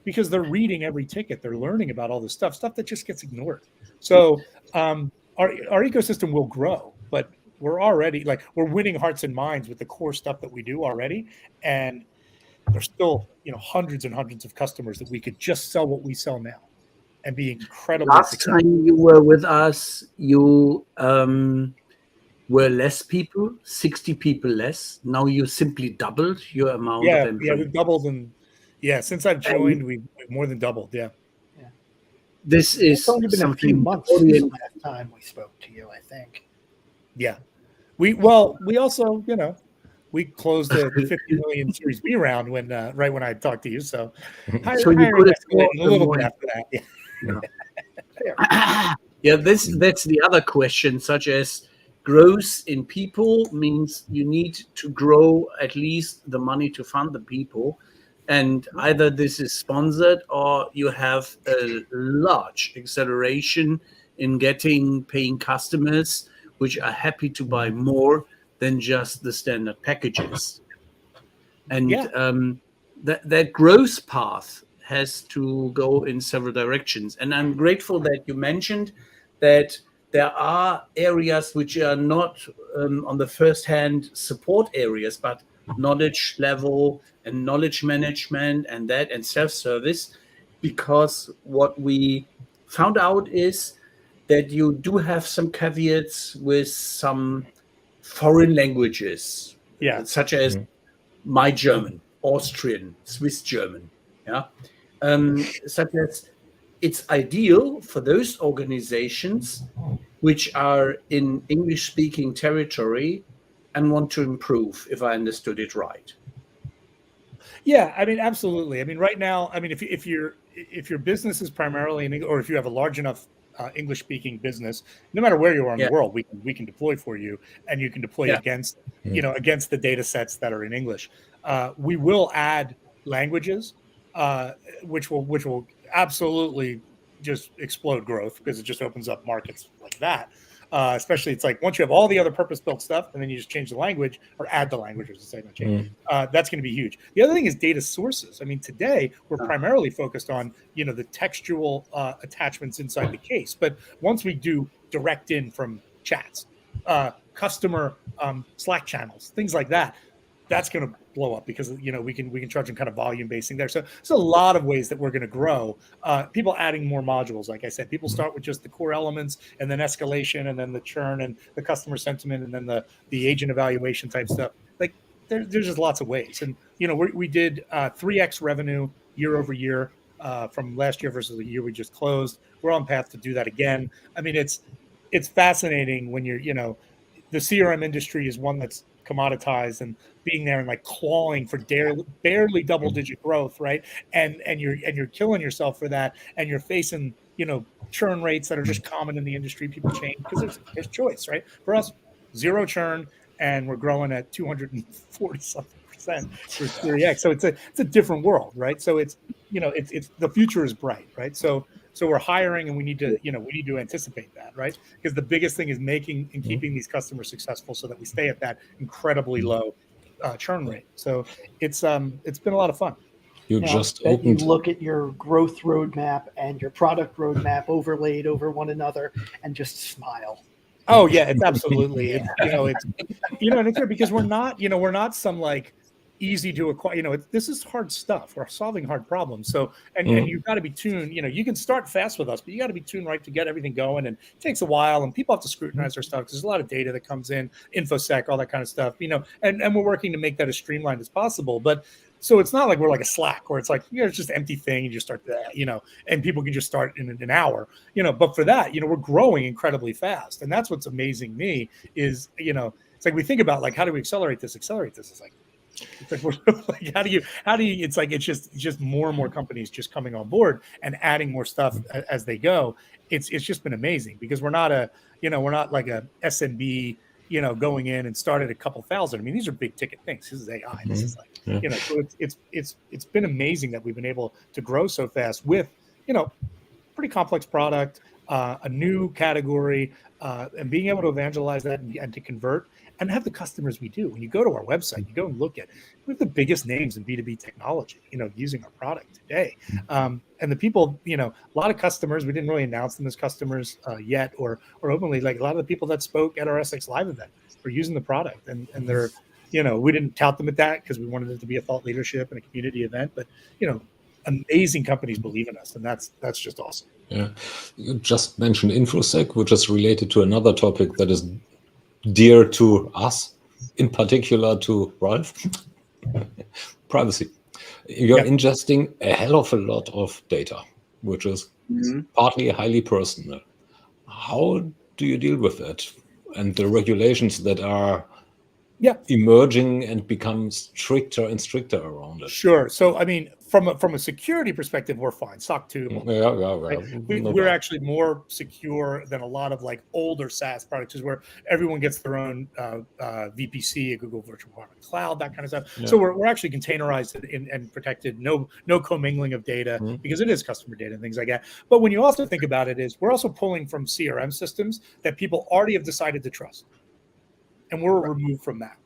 because they're reading every ticket. They're learning about all this stuff that just gets ignored. So our ecosystem will grow, but we're already we're winning hearts and minds with the core stuff that we do already. And there's still, hundreds and hundreds of customers that we could just sell what we sell now and be incredibly successful. Last time you were with us, you were less people, 60 people less. Now you simply doubled your amount of employees. Yeah, we've doubled. And since I've joined, we've more than doubled. Yeah. This is it's only been a few months since the last time we spoke to you, I think. Yeah. We also, we closed the 50 million Series B round when right when I talked to you. So you could have a little bit after that. Yeah. That's the other question, such as growth in people means you need to grow at least the money to fund the people. And either this is sponsored or you have a large acceleration in getting paying customers, which are happy to buy more than just the standard packages. And that growth path has to go in several directions. And I'm grateful that you mentioned that there are areas which are not on the first hand support areas, but knowledge level and knowledge management and self-service, because what we found out is that you do have some caveats with some foreign languages, such as my German, Austrian, Swiss German, such as it's ideal for those organizations which are in English-speaking territory and want to improve, if I understood it right. Yeah, I mean, absolutely. I mean, right now, I mean, if your business is primarily in English, or if you have a large enough English-speaking business, no matter where you are in the world, we can deploy for you, and you can deploy against against the data sets that are in English. We will add languages, which will absolutely just explode growth because it just opens up markets like that. Especially, it's like once you have all the other purpose-built stuff, and then you just change the language or add the language, that's going to be huge. The other thing is data sources. I mean, today we're primarily focused on the textual attachments inside the case, but once we do direct in from chats, customer Slack channels, things like that, that's going to blow up because we can charge them kind of volume basing there. So there's a lot of ways that we're going to grow. People adding more modules, like I said, people start with just the core elements, and then escalation, and then the churn, and the customer sentiment, and then the agent evaluation type stuff. Like there's just lots of ways. And we did 3x revenue year over year from last year versus the year we just closed. We're on path to do that again. I mean, it's fascinating when you're the CRM industry is one that's commoditized, and being there and like clawing for barely double-digit growth, right? And you're killing yourself for that, and you're facing churn rates that are just common in the industry. People change because there's choice, right? For us, zero churn, and we're growing at 240-something% for 3x. So it's a different world, right? So it's the future is bright, right? So we're hiring, and we need to anticipate that, right? Because the biggest thing is making and keeping these customers successful, so that we stay at that incredibly low churn rate. So it's been a lot of fun. You Now, just that you opened. look at your growth roadmap and your product roadmap overlaid over one another and just smile. Oh yeah, it's absolutely. It's and it's weird because we're not some like easy to acquire. This is hard stuff. We're solving hard problems. So and you've got to be tuned. You can start fast with us, but you got to be tuned right to get everything going. And it takes a while, and people have to scrutinize their stuff because there's a lot of data that comes in, infosec, all that kind of stuff. And we're working to make that as streamlined as possible. But so it's not like we're like a Slack where it's like it's just an empty thing. You just start that, and people can just start in an hour. But for that, we're growing incredibly fast, and that's what's amazing me is it's like we think about like how do we accelerate this? It's like we're like how do you it's like it's just more and more companies just coming on board and adding more stuff as they go. It's just been amazing because we're not like a SMB going in and started a couple thousand. I mean, these are big ticket things. This is AI. This is like so it's been amazing that we've been able to grow so fast with pretty complex product, a new category, and being able to evangelize that and to convert and have the customers we do. When you go to our website, you go and look at, we have the biggest names in B2B technology, using our product today. And the people, a lot of customers, we didn't really announce them as customers yet or openly, like a lot of the people that spoke at our SX Live event are using the product and they're, we didn't tout them at that because we wanted it to be a thought leadership and a community event, but, amazing companies believe in us, and that's just awesome. Yeah, you just mentioned InfoSec, which is related to another topic that is dear to us, in particular to Ralph, privacy. You're ingesting a hell of a lot of data, which is partly highly personal. How do you deal with that and the regulations that are emerging and become stricter and stricter around it? Sure. So, I mean, from a security perspective, we're fine. SOC 2. Yeah. We're actually more secure than a lot of like older SaaS products, where everyone gets their own VPC, a Google Virtual Private Cloud, that kind of stuff. Yeah. So we're actually containerized and protected. No commingling of data because it is customer data and things like that. But when you also think about it, is we're also pulling from CRM systems that people already have decided to trust, and we're removed from that.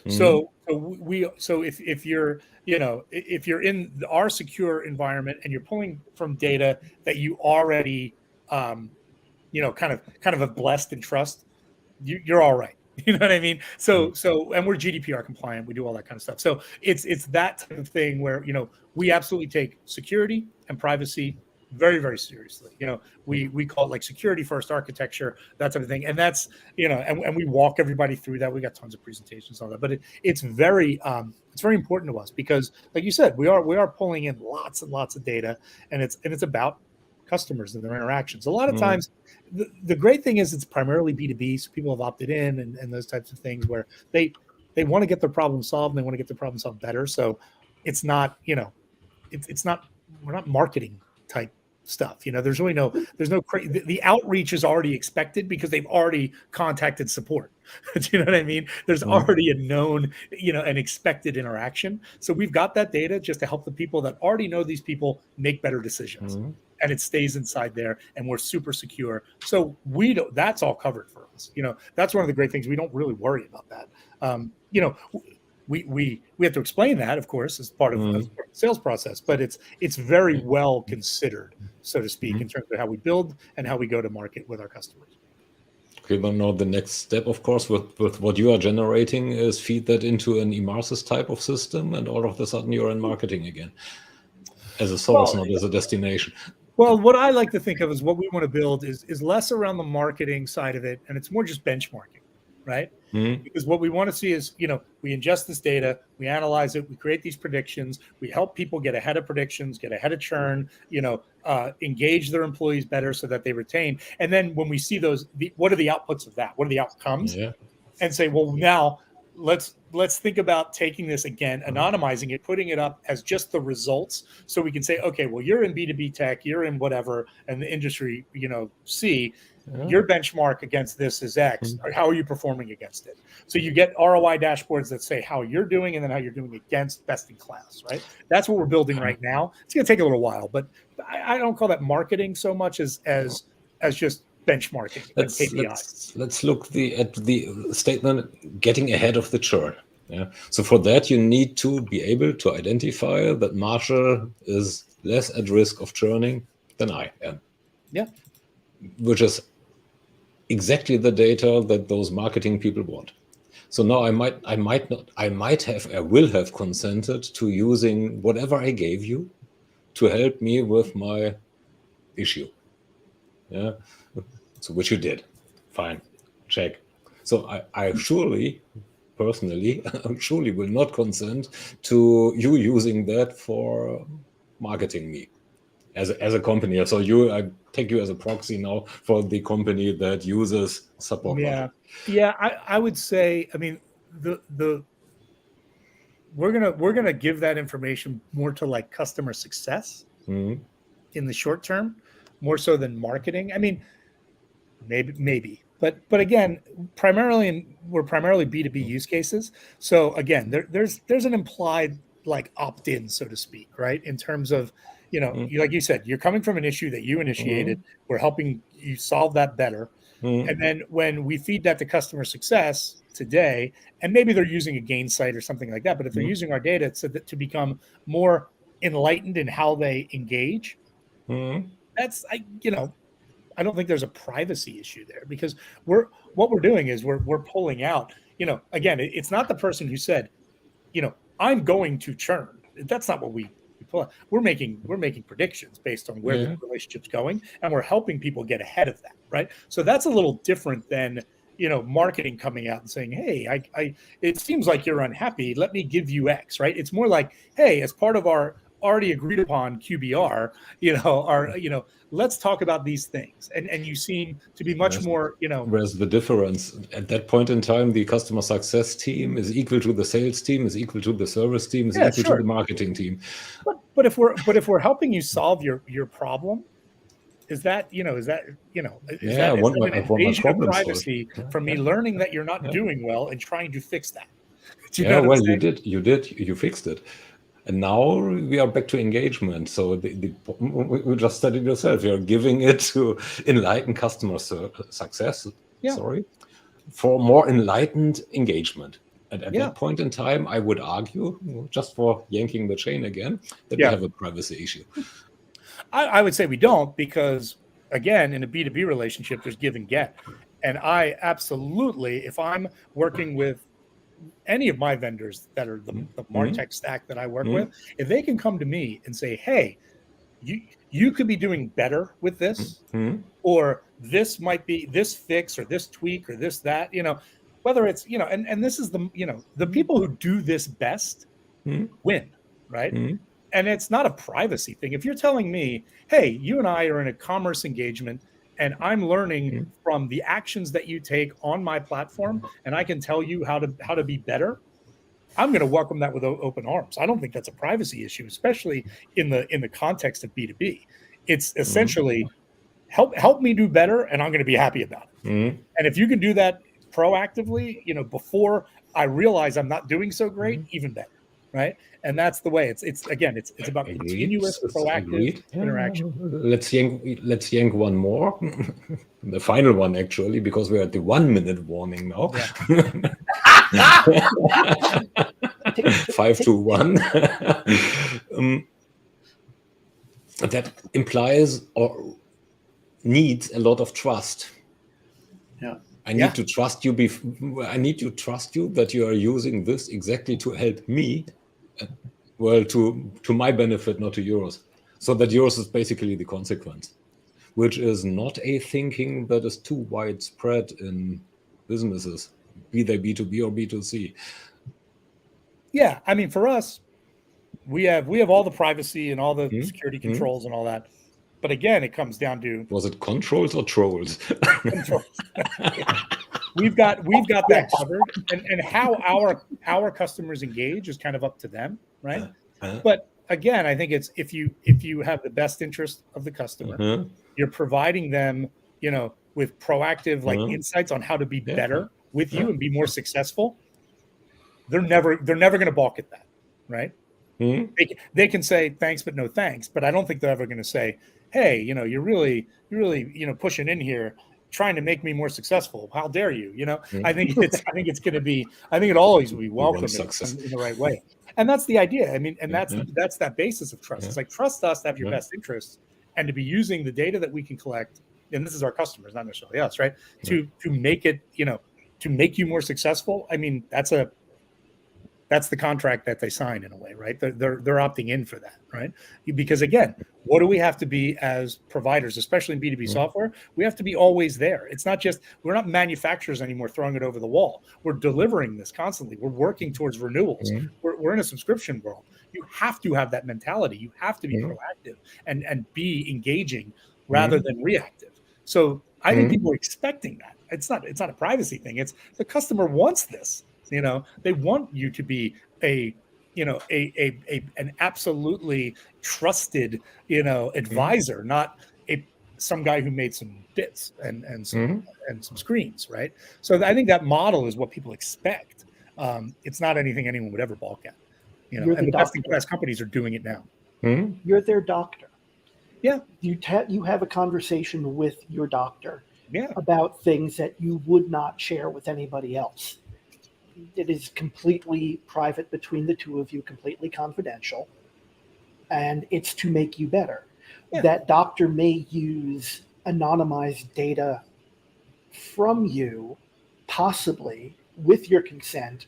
So if you're if you're in our secure environment and you're pulling from data that you already kind of have blessed and trust, you're all right. You know what I mean? So and we're GDPR compliant. We do all that kind of stuff. So it's that type of thing where we absolutely take security and privacy very, very seriously. We call it like security first architecture, that type of thing. And that's, and we walk everybody through that. We got tons of presentations on that, but it's very important to us because, like you said, we are pulling in lots and lots of data, and it's about customers and their interactions. A lot of times, the great thing is it's primarily B2B, so people have opted in and those types of things where they want to get their problem solved and they want to get their problem solved better. So it's not, it's not, we're not marketing type stuff. There's really the outreach is already expected because they've already contacted support. Do you know what I mean? There's already a known, an expected interaction. So we've got that data just to help the people that already know these people make better decisions. And it stays inside there, and we're super secure. So that's all covered for us. That's one of the great things. We don't really worry about that. We have to explain that, of course, as part of the sales process, but it's very well considered, so to speak, in terms of how we build and how we go to market with our customers. Okay, well, now the next step, of course, with what you are generating is feed that into an Emarsys type of system, and all of a sudden you're in marketing again as a source, not as a destination. Well, what I like to think of as what we want to build is less around the marketing side of it, and it's more just benchmarking, right? Because what we want to see is, we ingest this data, we analyze it, we create these predictions, we help people get ahead of predictions, get ahead of churn, engage their employees better so that they retain. And then when we see those, what are the outputs of that? What are the outcomes? Yeah. And say, well, now let's think about taking this again, anonymizing it, putting it up as just the results. So we can say, okay, well, you're in B2B tech, you're in whatever, and the industry, C, your benchmark against this is X. How are you performing against it? So you get ROI dashboards that say how you're doing and then how you're doing against best in class, right? That's what we're building right now. It's going to take a little while, but I don't call that marketing so much as just benchmarking. Let's look at the statement, getting ahead of the churn. Yeah. So for that, you need to be able to identify that Marshall is less at risk of churning than I am. Yeah. Which is exactly the data that those marketing people want. So now I will have consented to using whatever I gave you to help me with my issue. Yeah. So which you did. Fine. Check. So I surely, personally, surely will not consent to you using that for marketing me as a company. So I take you as a proxy now for the company that uses SupportLogic. Yeah. I would say, I mean, we're gonna give that information more to like customer success Mhm. in the short term, more so than marketing. I mean, maybe, but again, we're primarily B2B use cases. So again, there's an implied like opt-in, so to speak, right? In terms of, like you said, you're coming from an issue that you initiated. We're helping you solve that better. And then when we feed that to customer success today, and maybe they're using a gain site or something like that, but if they're using our data to become more enlightened in how they engage, that's I don't think there's a privacy issue there, because what we're doing is we're pulling out, again, it's not the person who said, I'm going to churn. That's not what we pull out. We're making predictions based on where the relationship's going, and we're helping people get ahead of that, right? So that's a little different than marketing coming out and saying, hey, it seems like you're unhappy, let me give you X, right? It's more like, hey, as part of our already agreed upon QBR, let's talk about these things. And you seem to be much more, Whereas the difference at that point in time, the customer success team is equal to the sales team, is equal to the service team, is equal to the marketing team. But if we're helping you solve your problem, is that an invasion of privacy from me learning that you're not doing well and trying to fix that? You fixed it. And now we are back to engagement. So we just studied yourself. You're giving it to enlighten customer success. For more enlightened engagement. And at that point in time, I would argue, just for yanking the chain again, that we have a privacy issue. I would say we don't, because again, in a B2B relationship, there's give and get. And I absolutely, if I'm working with any of my vendors that are the MarTech stack that I work with, if they can come to me and say, hey, you could be doing better with this, or this might be this fix or this tweak or this, that, whether it's, and this is the people who do this best win, right? And it's not a privacy thing. If you're telling me, hey, you and I are in a commerce engagement and I'm learning from the actions that you take on my platform, and I can tell you how to be better, I'm going to welcome that with open arms. I don't think that's a privacy issue, especially in the context of B2B. It's essentially help me do better, and I'm going to be happy about it. And if you can do that proactively, before I realize I'm not doing so great, even better, right? And that's the way. It's about continuous proactive interaction. Let's yank one more, the final one actually, because we're at the 1 minute warning now. 5 to 1. That implies or needs a lot of trust. I need to trust you. I need to trust you that you are using this exactly to help me. Well, to my benefit, not to yours. So that yours is basically the consequence, which is not a thinking that is too widespread in businesses, be they B2B or B2C. Yeah, I mean, for us, we have all the privacy and all the security controls and all that. But again, it comes down to, was it controls or trolls? Controls. We've got that covered, and how our customers engage is kind of up to them, right? But again, I think it's if you have the best interest of the customer, you're providing them, with proactive insights on how to be better with you and be more successful. They're never going to balk at that, right? They can say thanks, but no thanks. But I don't think they're ever going to say, hey, you're really pushing in here. trying to make me more successful. How dare you? I think it always will be welcome in the right way. And that's the idea. I mean, and that's that basis of trust. It's like, trust us to have your best interests and to be using the data that we can collect. And this is our customers, not necessarily us, right? To make it, to make you more successful. I mean, that's the contract that they sign in a way, right? They're opting in for that, right? Because again, what do we have to be as providers, especially in B2B software? We have to be always there. It's not just, we're not manufacturers anymore throwing it over the wall. We're delivering this constantly. We're working towards renewals. We're in a subscription world. You have to have that mentality. You have to be proactive and be engaging rather than reactive. So I think people are expecting that. It's not a privacy thing. It's the customer wants this. They want you to be an absolutely trusted, advisor, not some guy who made some bits and some screens, right? So I think that model is what people expect. It's not anything anyone would ever balk at, and the best companies are doing it now. You're their doctor. Yeah. You have a conversation with your doctor Yeah. about things that you would not share with anybody else. It is completely private between the two of you, completely confidential, and it's to make you better. Yeah. That doctor may use anonymized data from you, possibly with your consent,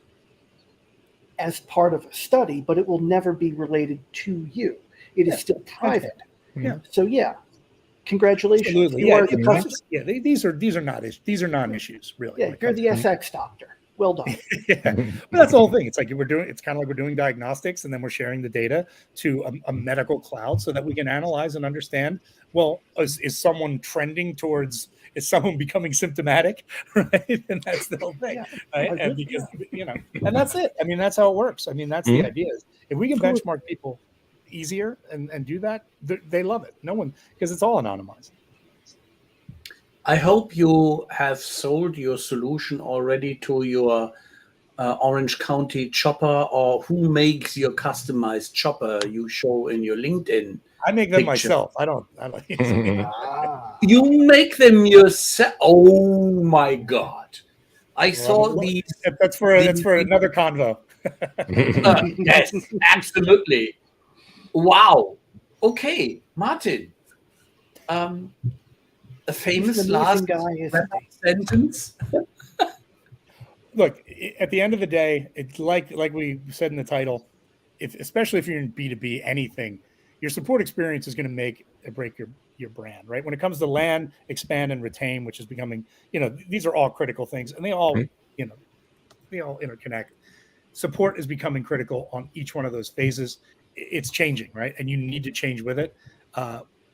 as part of a study, but it will never be related to you. It is still private. Yeah. So congratulations. Absolutely. You are the customer. Yeah. These are non-issues, really. Yeah, you're the SX doctor. Well done. But that's the whole thing. It's like it's kind of like we're doing diagnostics, and then we're sharing the data to a medical cloud so that we can analyze and understand, well, is someone trending towards, is someone becoming symptomatic, right? And that's the whole thing, right? And because, and that's it. I mean, that's how it works. I mean, that's the idea. If we can benchmark people easier and do that, they love it. No one, because it's all anonymized. I hope you have sold your solution already to your Orange County chopper, or who makes your customized chopper you show in your LinkedIn. I make them picture. Myself. I don't. You make them yourself. Oh my God! I saw these. That's for another convo. Yes, absolutely. Wow. Okay, Martin. A famous last sentence. Look, at the end of the day, it's like we said in the title, especially if you're in B2B, anything, your support experience is going to make or break your brand, right? When it comes to land, expand, and retain, which is becoming, these are all critical things, and they all interconnect. Support is becoming critical on each one of those phases. It's changing, right? And you need to change with it.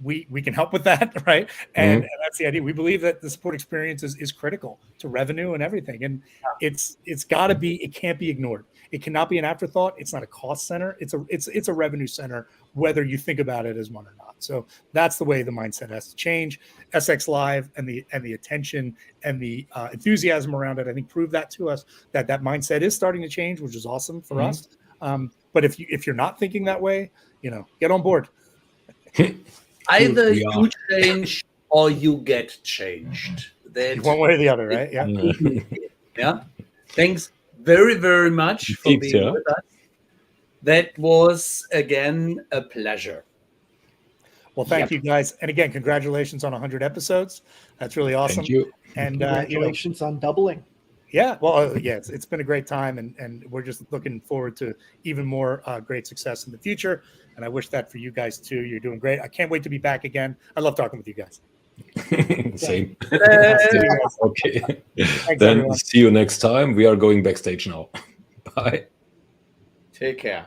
We can help with that, right? And that's the idea. We believe that the support experience is critical to revenue and everything. And it's got to be. It can't be ignored. It cannot be an afterthought. It's not a cost center. It's a revenue center, whether you think about it as one or not. So that's the way the mindset has to change. SX Live and the attention and the enthusiasm around it, I think, prove that to us that mindset is starting to change, which is awesome for us. But if you're not thinking that way, get on board. Either you change or you get changed. One way or the other, right? Yeah. Yeah. Thanks very, very much for being with us. That was, again, a pleasure. Well, thank you, guys. And again, congratulations on 100 episodes. That's really awesome. Thank you. And congratulations on doubling. Yeah, well, it's been a great time, and we're just looking forward to even more great success in the future. And I wish that for you guys too. You're doing great. I can't wait to be back again. I love talking with you guys. Same. Okay. Thanks, then everyone. See you next time. We are going backstage now. Bye. Take care.